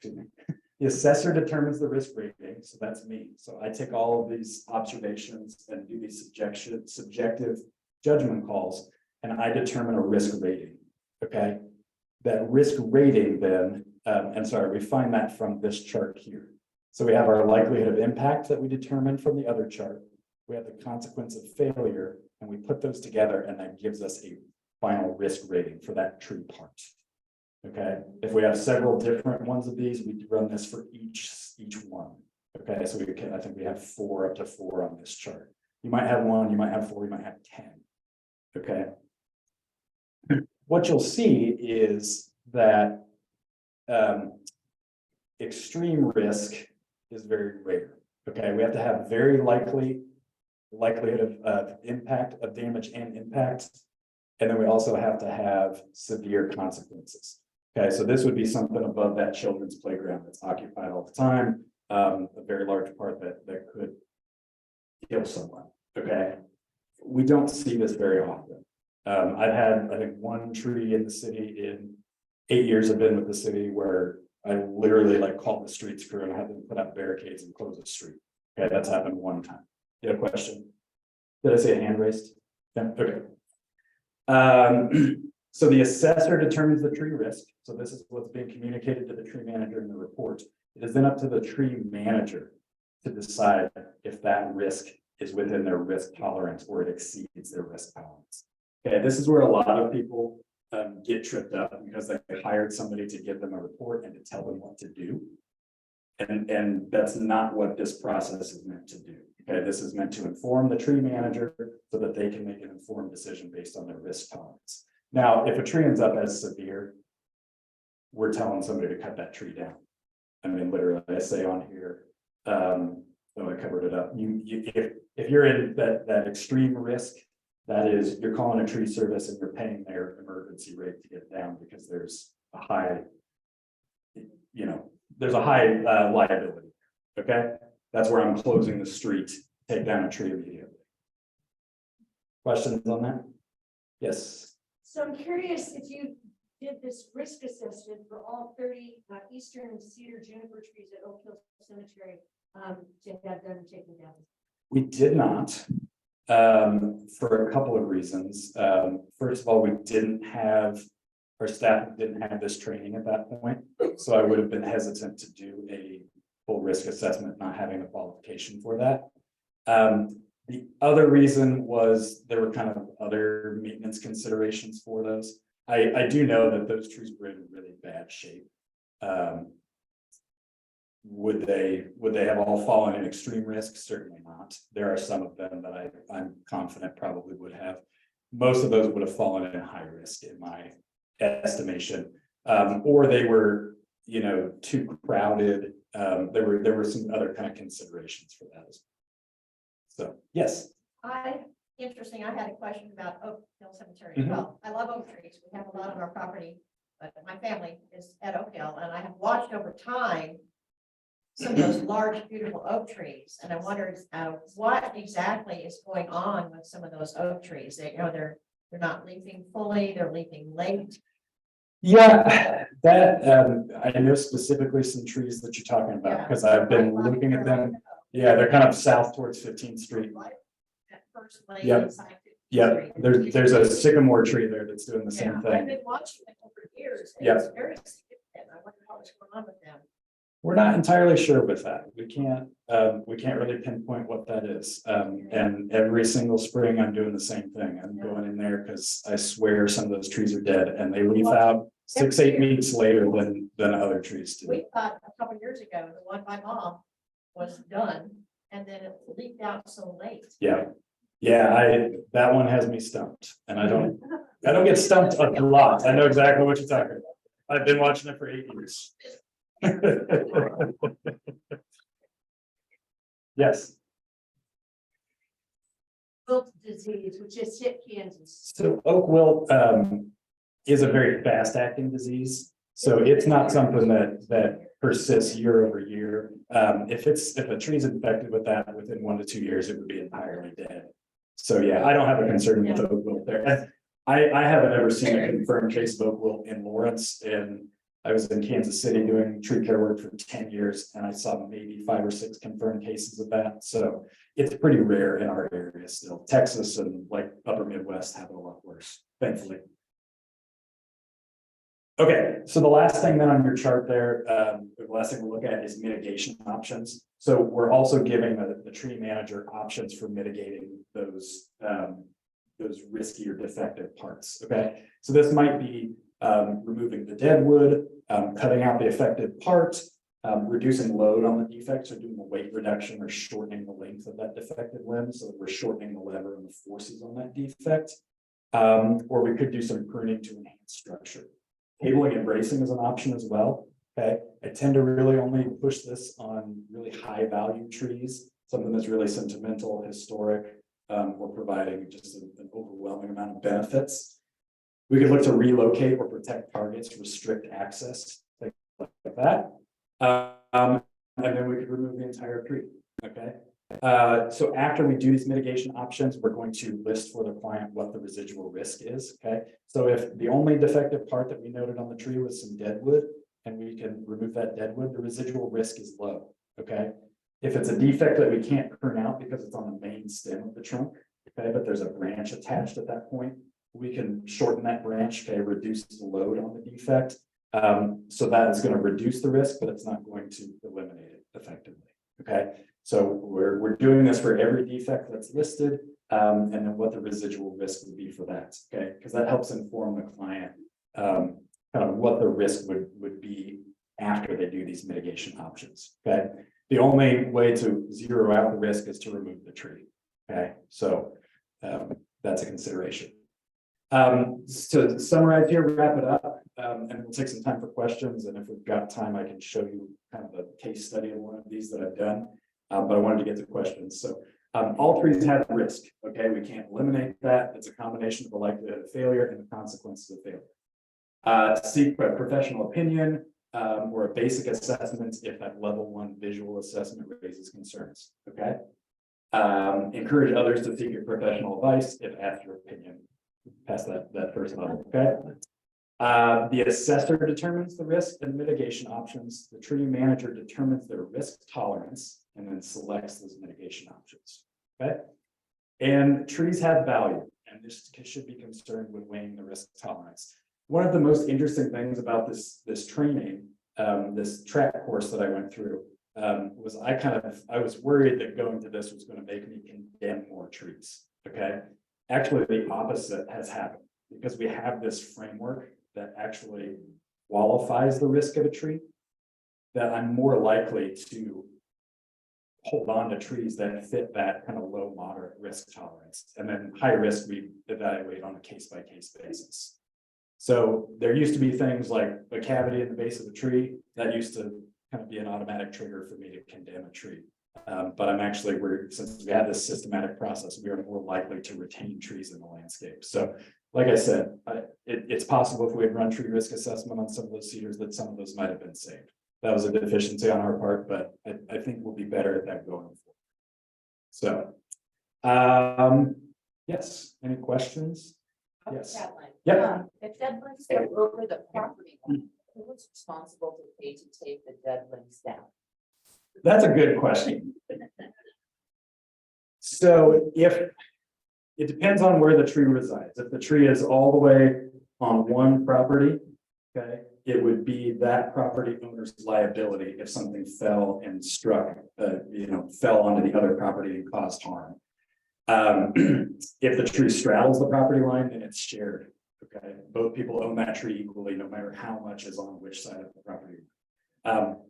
determines the risk rating, so that's me. So I take all of these observations and do these subjective judgment calls, and I determine a risk rating. Okay, that risk rating then, we find that from this chart here. So we have our likelihood of impact that we determined from the other chart. We have the consequence of failure, and we put those together, and that gives us a final risk rating for that tree part. Okay, if we have several different ones of these, we run this for each one. Okay, so I think we have up to four on this chart. You might have one, you might have four, you might have 10. Okay. What you'll see is that extreme risk is very rare. Okay, we have to have very likelihood of impact, of damage and impact, and then we also have to have severe consequences. Okay, so this would be something above that children's playground that's occupied all the time, a very large part that could kill someone. Okay, we don't see this very often. I've had, I think, one tree in the city in 8 years I've been with the city where I literally called the streets crew and had them put up barricades and close the street. Okay, that's happened one time. You have a question? Did I say a hand raised? Yeah, okay. So the assessor determines the tree risk. So this is what's being communicated to the tree manager in the report. It is then up to the tree manager to decide if that risk is within their risk tolerance or it exceeds their risk tolerance. Okay, this is where a lot of people get tripped up because they hired somebody to give them a report and to tell them what to do. And that's not what this process is meant to do. Okay, this is meant to inform the tree manager so that they can make an informed decision based on their risk tolerance. Now, if a tree ends up as severe, we're telling somebody to cut that tree down. I mean, literally, I say on here, I covered it up. If you're in that extreme risk, that is, you're calling a tree service and you're paying their emergency rate to get down because there's a high, liability. Okay, that's where I'm closing the street, take down a tree immediately. Questions on that? Yes. So I'm curious if you did this risk assessment for all 30 eastern cedar juniper trees at Oak Hill Cemetery to have them taken down. We did not, for a couple of reasons. First of all, our staff didn't have this training at that point. So I would have been hesitant to do a full risk assessment, not having a qualification for that. The other reason was there were kind of other maintenance considerations for those. I do know that those trees were in really bad shape. Would they have all fallen in extreme risk? Certainly not. There are some of them that I'm confident probably would have. Most of those would have fallen in high risk in my estimation, or they were too crowded there were some other kind of considerations for that as well. So, yes. Interesting, I had a question about Oak Hill Cemetery as well. I love oak trees. We have a lot on our property, but my family is at Oak Hill, and I have watched over time some of those large, beautiful oak trees, and I wondered what exactly is going on with some of those oak trees. They're not leafing fully, they're leafing late. Yeah, that, I know specifically some trees that you're talking about, Yeah. because I've been looking at them. Yeah, they're kind of south towards 15th Street. That first lane Yep. side 15th Yeah, Street. there's a sycamore tree there that's doing the Yeah, same I've thing. been watching them over years. And Yep. it's very significant. I wonder what's going on with them. We're not entirely sure with that. We can't really pinpoint what that is. And every single spring I'm doing the same thing. I'm going in there because I swear some of those trees are dead and they leaf out 6-8 weeks later than other trees do. We thought a couple years ago, the one by mom was done, and then it leaked out so late. Yeah. Yeah, that one has me stumped, and I don't get stumped a lot. I know exactly what you're talking about. I've been watching it for 8 years. Yes. Wilt disease, which has hit Kansas. So oak wilt is a very fast acting disease. So it's not something that persists year over year. If a tree is infected with that within 1 to 2 years, it would be entirely dead. So yeah, I don't have a concern with oak wilt there. I haven't ever seen a confirmed case of oak wilt in Lawrence, and I was in Kansas City doing tree care work for 10 years, and I saw maybe 5 or 6 confirmed cases of that. So it's pretty rare in our area still. Texas and like upper Midwest have it a lot worse, thankfully. Okay, so the last thing then on your chart there, the last thing we'll look at is mitigation options. So we're also giving the tree manager options for mitigating those risky or defective parts. Okay, so this might be removing the dead wood, cutting out the affected part, reducing load on the defects, or doing a weight reduction or shortening the length of that defective limb, so that we're shortening the lever and the forces on that defect. Or we could do some pruning to enhance structure. Cabling and bracing is an option as well. Okay, I tend to really only push this on really high value trees, something that's really sentimental, historic, or providing just an overwhelming amount of benefits. We could look to relocate or protect targets, restrict access, things like that. And then we could remove the entire tree. Okay. So after we do these mitigation options, we're going to list for the client what the residual risk is. Okay. So if the only defective part that we noted on the tree was some dead wood, and we can remove that dead wood, the residual risk is low. Okay. If it's a defect that we can't prune out because it's on the main stem of the trunk, okay, but there's a branch attached at that point, we can shorten that branch, okay, reduce the load on the defect. So that is going to reduce the risk, but it's not going to eliminate it effectively. Okay, so we're doing this for every defect that's listed, and then what the residual risk would be for that. Okay, because that helps inform the client kind of what the risk would be after they do these mitigation options. Okay, the only way to zero out the risk is to remove the tree. Okay, so that's a consideration. To summarize here, wrap it up, and we'll take some time for questions. And if we've got time, I can show you kind of a case study of one of these that I've done. But I wanted to get to questions. So all trees have risk. Okay, we can't eliminate that. It's a combination of the likelihood of failure and the consequences of failure. Seek a professional opinion or a basic assessment if that level 1 visual assessment raises concerns. Okay. Encourage others to seek your professional advice if asked your opinion. Past that first level. Okay. The assessor determines the risk and mitigation options. The tree manager determines their risk tolerance and then selects those mitigation options. Okay. And trees have value, and this should be concerned with weighing the risk tolerance. One of the most interesting things about this training, this track course that I went through, was I was worried that going to this was going to make me condemn more trees. Okay. Actually, the opposite has happened because we have this framework that actually qualifies the risk of a tree, that I'm more likely to hold on to trees that fit that kind of low, moderate risk tolerance. And then high risk, we evaluate on a case-by-case basis. So there used to be things like a cavity in the base of the tree that used to kind of be an automatic trigger for me to condemn a tree. But since we have this systematic process, we are more likely to retain trees in the landscape. So like I said, it's possible if we had run tree risk assessment on some of those cedars, that some of those might have been saved. That was a deficiency on our part, but I think we'll be better at that going forward. So, yes, any questions? Yes. Yeah. If dead limbs go over the property line, who's responsible to pay to take the dead limbs down? That's a good question. So it depends on where the tree resides. If the tree is all the way on one property, okay, it would be that property owner's liability if something fell and struck, fell onto the other property and caused harm. If the tree straddles the property line, then it's shared. Okay, both people own that tree equally, no matter how much is on which side of the property.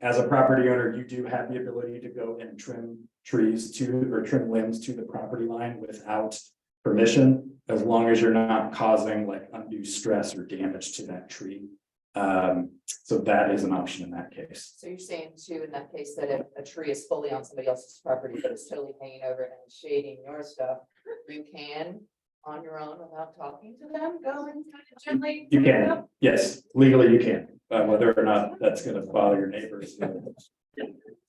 As a property owner, you do have the ability to go and trim trim limbs to the property line without permission, as long as you're not causing like undue stress or damage to that tree. So that is an option in that case. So you're saying too, in that case, that if a tree is fully on somebody else's property, but it's totally hanging over it and shading your stuff, you can, on your own, without talking to them, go and kind of gently. You can, yes, legally you can, whether or not that's gonna bother your neighbors.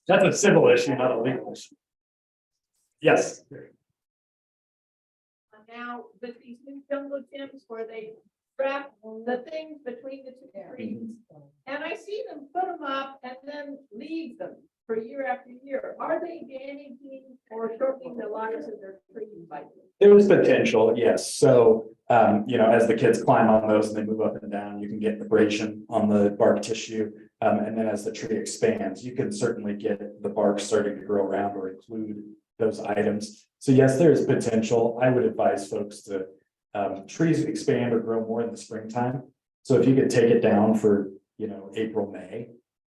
That's a civil issue, not a legal issue. Yes. Now, with these new jungle gyms where they trap the things between the two trees. And I see them put them up and then leave them for year after year. Are they damaging or shortening the lives of their trees by this? There's potential, yes. So, as the kids climb on those and they move up and down, you can get abrasion on the bark tissue. And then as the tree expands, you can certainly get the bark starting to grow around or include those items. So yes, there's potential. I would advise folks to, trees expand or grow more in the springtime. So if you could take it down for, April, May,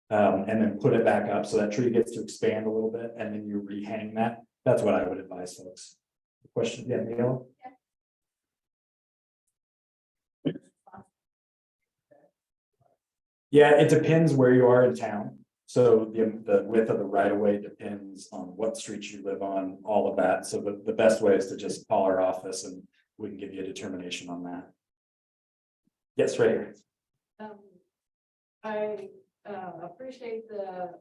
and then put it back up so that tree gets to expand a little bit and then you rehang that. That's what I would advise folks. Question, yeah, Neil? Yeah, it depends where you are in town. So the width of the right of way depends on what streets you live on, all of that. So the best way is to just call our office and we can give you a determination on that. Yes, right here. I appreciate the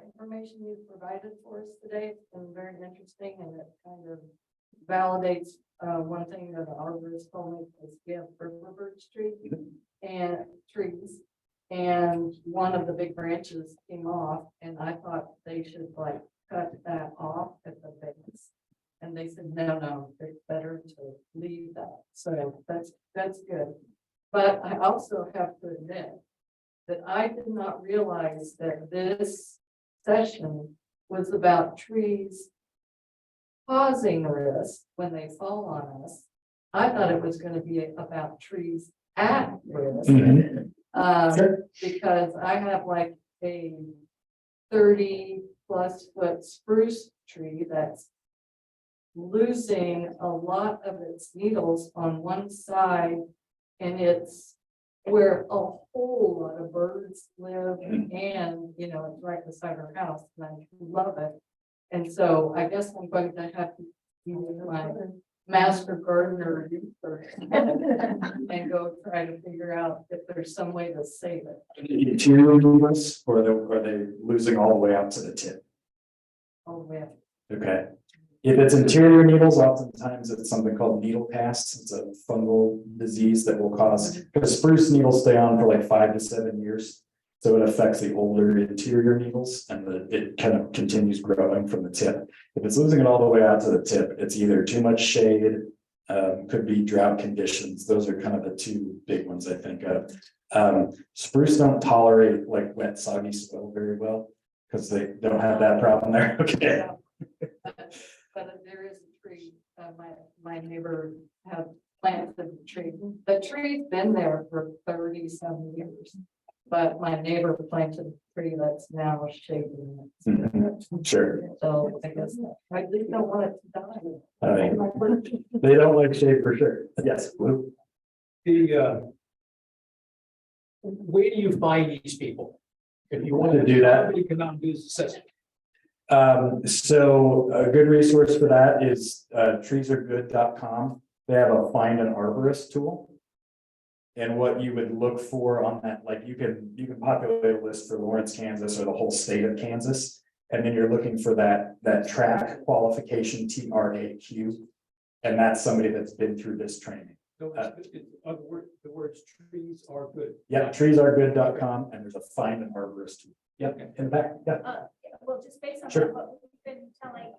information you provided for us today. It's been very interesting and it kind of validates one thing that the arborist told me is we have birch trees and trees. And one of the big branches came off and I thought they should like cut that off at the base. And they said, no, it's better to leave that. So that's good. But I also have to admit that I did not realize that this session was about trees causing risk when they fall on us. I thought it was going to be about trees at risk. Because I have like a 30+ foot spruce tree that's losing a lot of its needles on one side, and it's where a whole lot of birds live, and it's right beside our house, and I love it. And so I guess I'm going to have to use my master gardener and go try to figure out if there's some way to save it. Interior needles, or are they losing all the way out to the tip? Oh, yeah. Okay. If it's interior needles, oftentimes it's something called needle cast. It's a fungal disease that will cause, because spruce needles stay on for like 5 to 7 years. So it affects the older interior needles and it kind of continues growing from the tip. If it's losing it all the way out to the tip, it's either too much shade, could be drought conditions. Those are kind of the two big ones I think of. Spruce don't tolerate like wet, soggy soil very well because they don't have that problem there. Okay. But there is a tree, my neighbor have planted the tree. The tree's been there for 30-some years. But my neighbor planted a tree that's now shading it. Sure. So I guess I just don't want it to die. I mean, they don't like shade for sure. Yes. Lou? Where do you find these people? If you want To do that. You can not do this assessment. So a good resource for that is treesaregood.com. They have a find an arborist tool. And what you would look for on that, like you can populate a list for Lawrence, Kansas, or the whole state of Kansas. And then you're looking for that track qualification, TRAQ. And that's somebody that's been through this training. No, the words trees are good. Yeah, treesaregood.com, and there's a find an arborist tool. Yep, in the back, yeah. Well, just based on Sure. what we've been telling.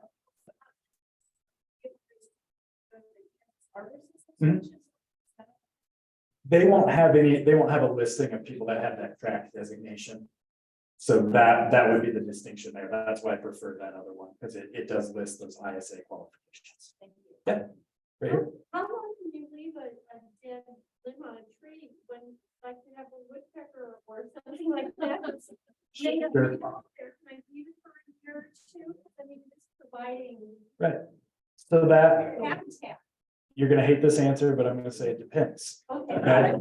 Mhm. They won't have a listing of people that have that track designation. So that would be the distinction there. That's why I prefer that other one, because it does list those ISA qualifications. Yeah. Right here. How long can you leave a dead limb on a tree when, like, you have a woodpecker or something like that? They have Sure. been out there, can I leave it for a year or two? I mean, it's providing Right. So that, habitat. you're gonna hate this answer, but I'm gonna say it depends. Okay.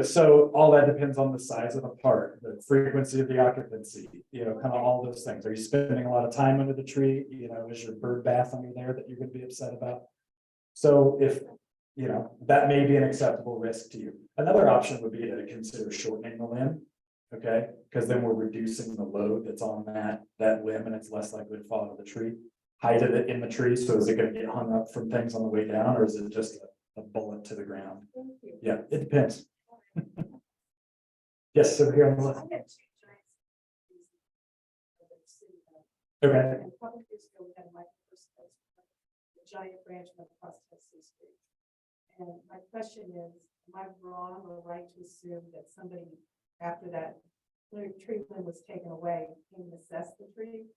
So all that depends on the size of the park, the frequency of the occupancy, kind of all those things. Are you spending a lot of time under the tree? Is your bird bath under there that you're gonna be upset about? So if, that may be an acceptable risk to you. Another option would be to consider shortening the limb. Okay, because then we're reducing the load that's on that limb and it's less likely to fall out of the tree. Height of it in the tree, so is it gonna get hung up from things on the way down, or is it just a bullet to the ground? Yeah, it depends. Yes, over here on the left. Okay, And a couple of years ago, we had my first giant branch went across Tennessee Street. And my question is, am I wrong or right to assume that somebody, after that tree limb was taken away, can assess the tree?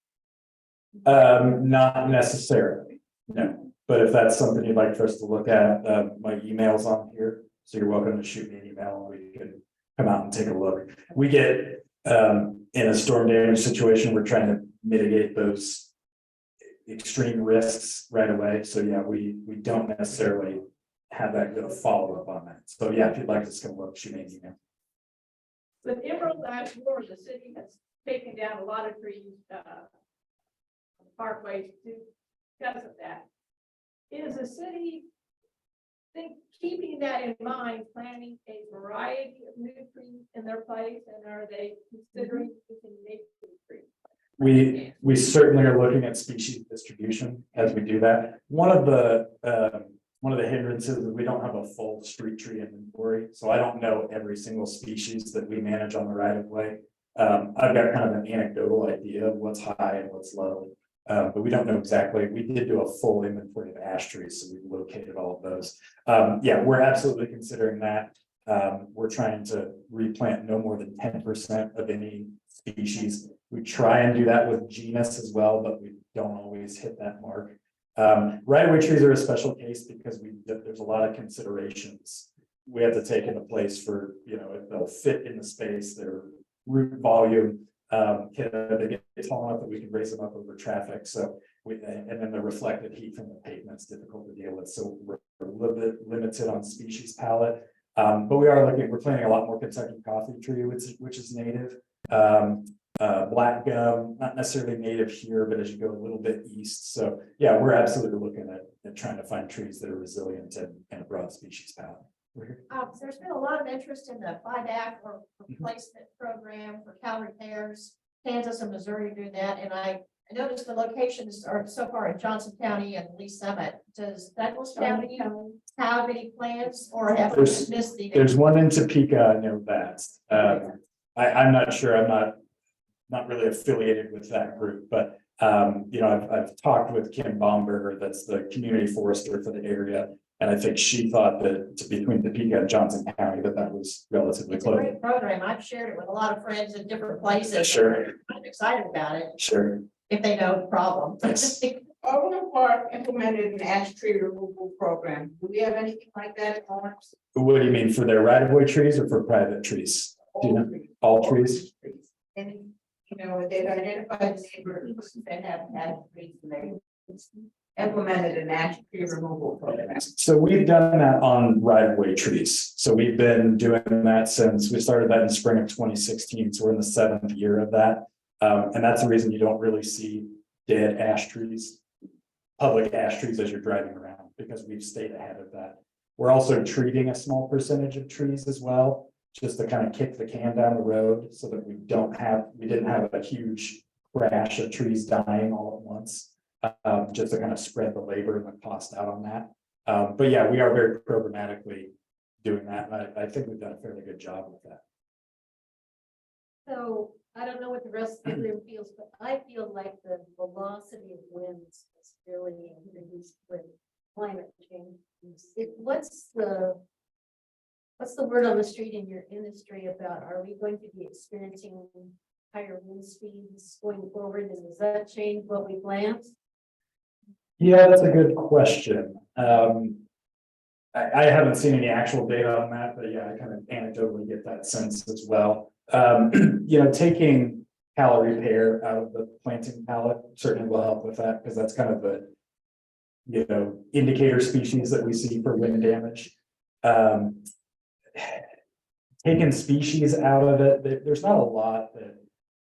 not necessarily, no, but if that's something you'd like for us to look at, my email's on here. So you're welcome to shoot me an email and we can come out and take a look. We get, in a storm damage situation, we're trying to mitigate those extreme risks right away. So yeah, we don't necessarily have that good a follow-up on that. So yeah, if you'd like us to come look, shoot me an email. With Emerald Ash Board, the city has taken down a lot of trees, parkways because of that. Is the city keeping that in mind, planting a variety of new trees in their place, and are they considering using native trees? We certainly are looking at species distribution as we do that. One of the hindrances is we don't have a full street tree inventory, so I don't know every single species that we manage on the right of way. I've got kind of an anecdotal idea of what's high and what's low. But we don't know exactly. We did do a full inventory of ash trees, so we've located all of those. Yeah, we're absolutely considering that. We're trying to replant no more than 10% of any species. We try and do that with genus as well, but we don't always hit that mark. Right-of-way trees are a special case because there's a lot of considerations we have to take into place for, if they'll fit in the space, their root volume. They get tall enough that we can raise them up over traffic. So and then the reflected heat from the pavement's difficult to deal with. So we're a little bit limited on species palette. But we're planting a lot more Kentucky coffee tree, which is native. Black gum, not necessarily native here, but as you go a little bit east. So yeah, we're absolutely looking at trying to find trees that are resilient and a broad species palette. There's been a lot of interest in the buyback or replacement program for cow repairs. Kansas and Missouri are doing that, and I noticed the locations are so far in Johnson County and Lee Summit. Does Douglas County have any plans, or have we missed the? There's one in Topeka, I know that. I'm not sure, I'm not really affiliated with that group, but I've talked with Kim Baumberger, that's the community forester for the area. And I think she thought that between Topeka and Johnson County, that was relatively It's a close. great program. I've shared it with a lot of friends in different places. Sure. I'm excited about it, Sure. if they know the problem. Overland Park implemented an ash tree removal program. Do we have anything like that at Lawrence? What do you mean, for their right-of-way trees or for private trees? Do you know? All trees? And, they've identified neighbors that have had trees in their implemented an ash tree removal program? So we've done that on right-of-way trees. So we've been doing that since we started that in spring of 2016. So we're in the 7th year of that. And that's the reason you don't really see dead ash trees, public ash trees as you're driving around, because we've stayed ahead of that. We're also treating a small percentage of trees as well, just to kind of kick the can down the road so that we didn't have a huge crash of trees dying all at once. Just to kind of spread the labor and the cost out on that. But yeah, we are very programmatically doing that. And I think we've done a fairly good job with that. So I don't know what the rest of the room feels, but I feel like the velocity of winds is really increased with climate change. What's the word on the street in your industry about, are we going to be experiencing higher wind speeds going forward? And does that change what we plant? Yeah, that's a good question. I haven't seen any actual data on that, but yeah, I kind of anecdotally get that sense as well. Taking calorie pair out of the planting palette certainly will help with that, because that's kind of the indicator species that we see for wind damage. Taking species out of it, there's not a lot that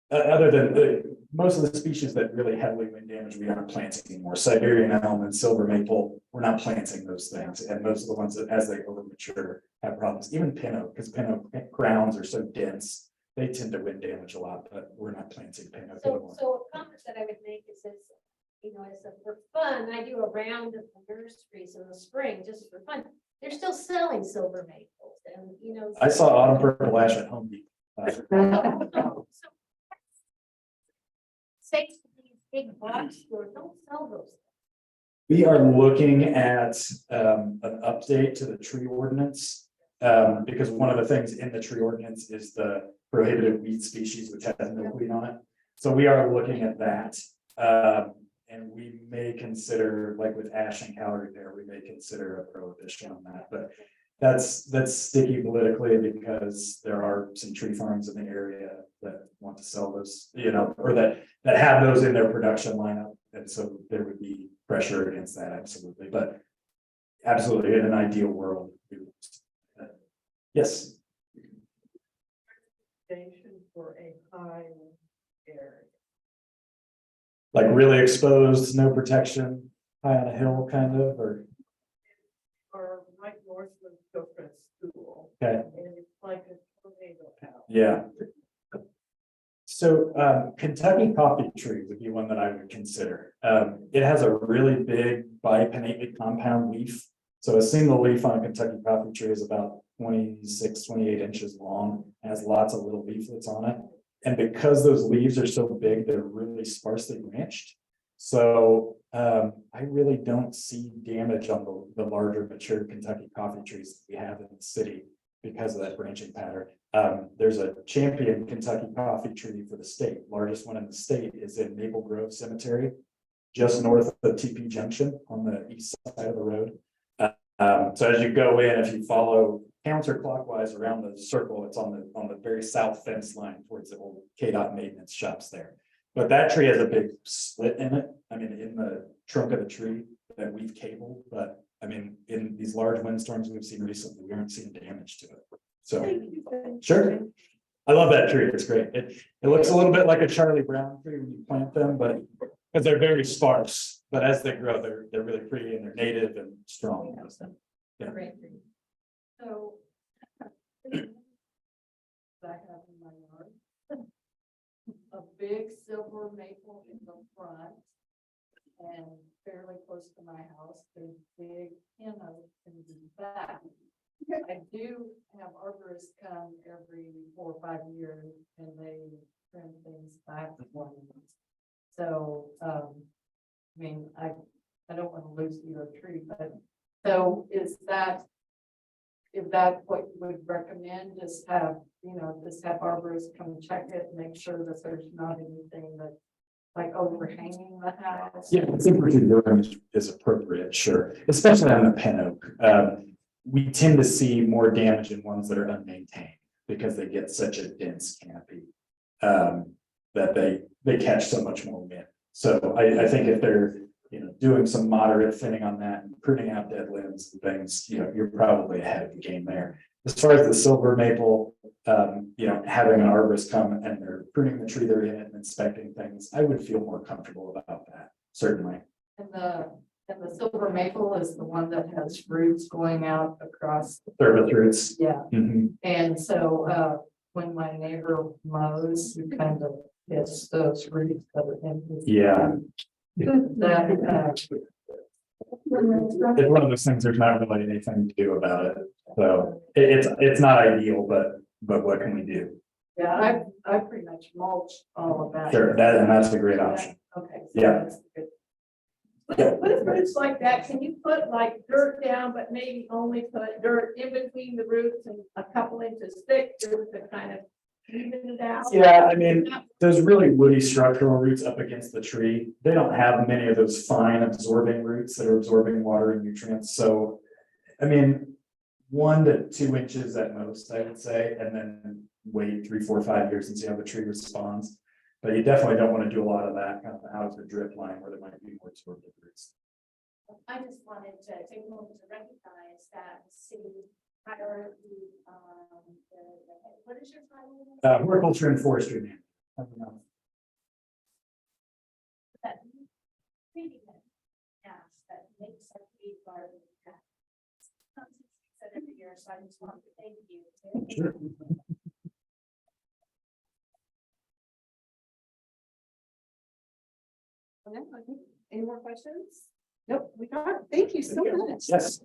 other than most of the species that really heavily wind damage, we aren't planting anymore. Siberian elm and silver maple, we're not planting those things. And those are the ones that, as they over mature, have problems. Even pin oak, because pin oak grounds are so dense, they tend to wind damage a lot, but we're not planting pin oak anymore. So a comment that I would make is this, for fun, I do a round of the nurseries in the spring just for fun. They're still selling silver maples, and I saw autumn purple ash at Home Depot. Say to these big box stores, don't sell those. We are looking at an update to the tree ordinance. Because one of the things in the tree ordinance is the prohibited weed species, which has milkweed on it. So we are looking at that. And we may consider, like with ash and calorie pair, we may consider a prohibition on that, but that's sticky politically, because there are some tree farms in the area that want to sell those, or that have those in their production lineup. And so there would be pressure against that, absolutely. But absolutely, in an ideal world, we would. Yes. For a high area. Like really exposed, no protection, high on a hill kind of, or Right north of Gilchrist School. okay. And it's like a tornado out. Yeah. So Kentucky coffee tree would be one that I would consider. It has a really big bipinnate compound leaf. So a single leaf on a Kentucky coffee tree is about 26, 28 inches long, and has lots of little leaflets on it. And because those leaves are so big, they're really sparsely branched. So I really don't see damage on the larger mature Kentucky coffee trees that we have in the city because of that branching pattern. There's a champion Kentucky coffee tree for the state. Largest one in the state is in Maple Grove Cemetery, just north of TP Junction on the east side of the road. So as you go in, if you follow counterclockwise around the circle, it's on the very south fence line towards the old KDOT maintenance shops there. But that tree has a big split in it. I mean, in the trunk of the tree that we've cabled, but I mean, in these large windstorms we've seen recently, we aren't seeing damage to it. So, sure. I love that tree. It's great. It looks a little bit like a Charlie Brown tree when you plant them, but because they're very sparse, but as they grow, they're really pretty and they're native and strong. Yeah. Great. So. I have in my yard. A big silver maple in the front. And fairly close to my house, there's big pin oak in the back. I do have arborists come every 4 or 5 years and they trim things back one. So, I mean, I don't want to lose either tree, but so is that what you would recommend? Just have arborists come check it, make sure that there's not anything that's like overhanging the house? Yeah, I think what you're doing is appropriate, sure, especially on the pin oak. We tend to see more damage in ones that are unmaintained because they get such a dense canopy that they catch so much more wind. So I think if they're doing some moderate thinning on that and pruning out dead limbs and things, you're probably ahead of the game there. As far as the silver maple, having an arborist come and they're pruning the tree they're in and inspecting things, I would feel more comfortable about that, certainly. And the silver maple is the one that has roots going out across, Service roots. yeah. Mhm. And so, when my neighbor mows, you kind of hits those roots that are in his. Yeah. That, It's one of those things, there's not really anything to do about it. So it's not ideal, but what can we do? yeah, I pretty much mulch all of that. Sure, and that's a great option. Okay. so Yeah. that's good. What if roots like that, can you put like dirt down, but maybe only put dirt in between the roots and a couple inches thick just to kind of even it out? Yeah, I mean, those really woody structural roots up against the tree, they don't have many of those fine absorbing roots that are absorbing water and nutrients. So, I mean, 1 to 2 inches at most, I would say, and then wait 3, 4, 5 years and see how the tree responds. But you definitely don't want to do a lot of that kind of out of the drip line where there might be more absorptive roots. I just wanted to take a moment to recognize that the city hired what is your title? Horticulture and Forestry Manager. I don't know. That treating it, yes, that makes our tree garden. Said every year, so I just wanted to thank you. Sure. Any more questions? Nope, we got it. Thank you so much. Yes.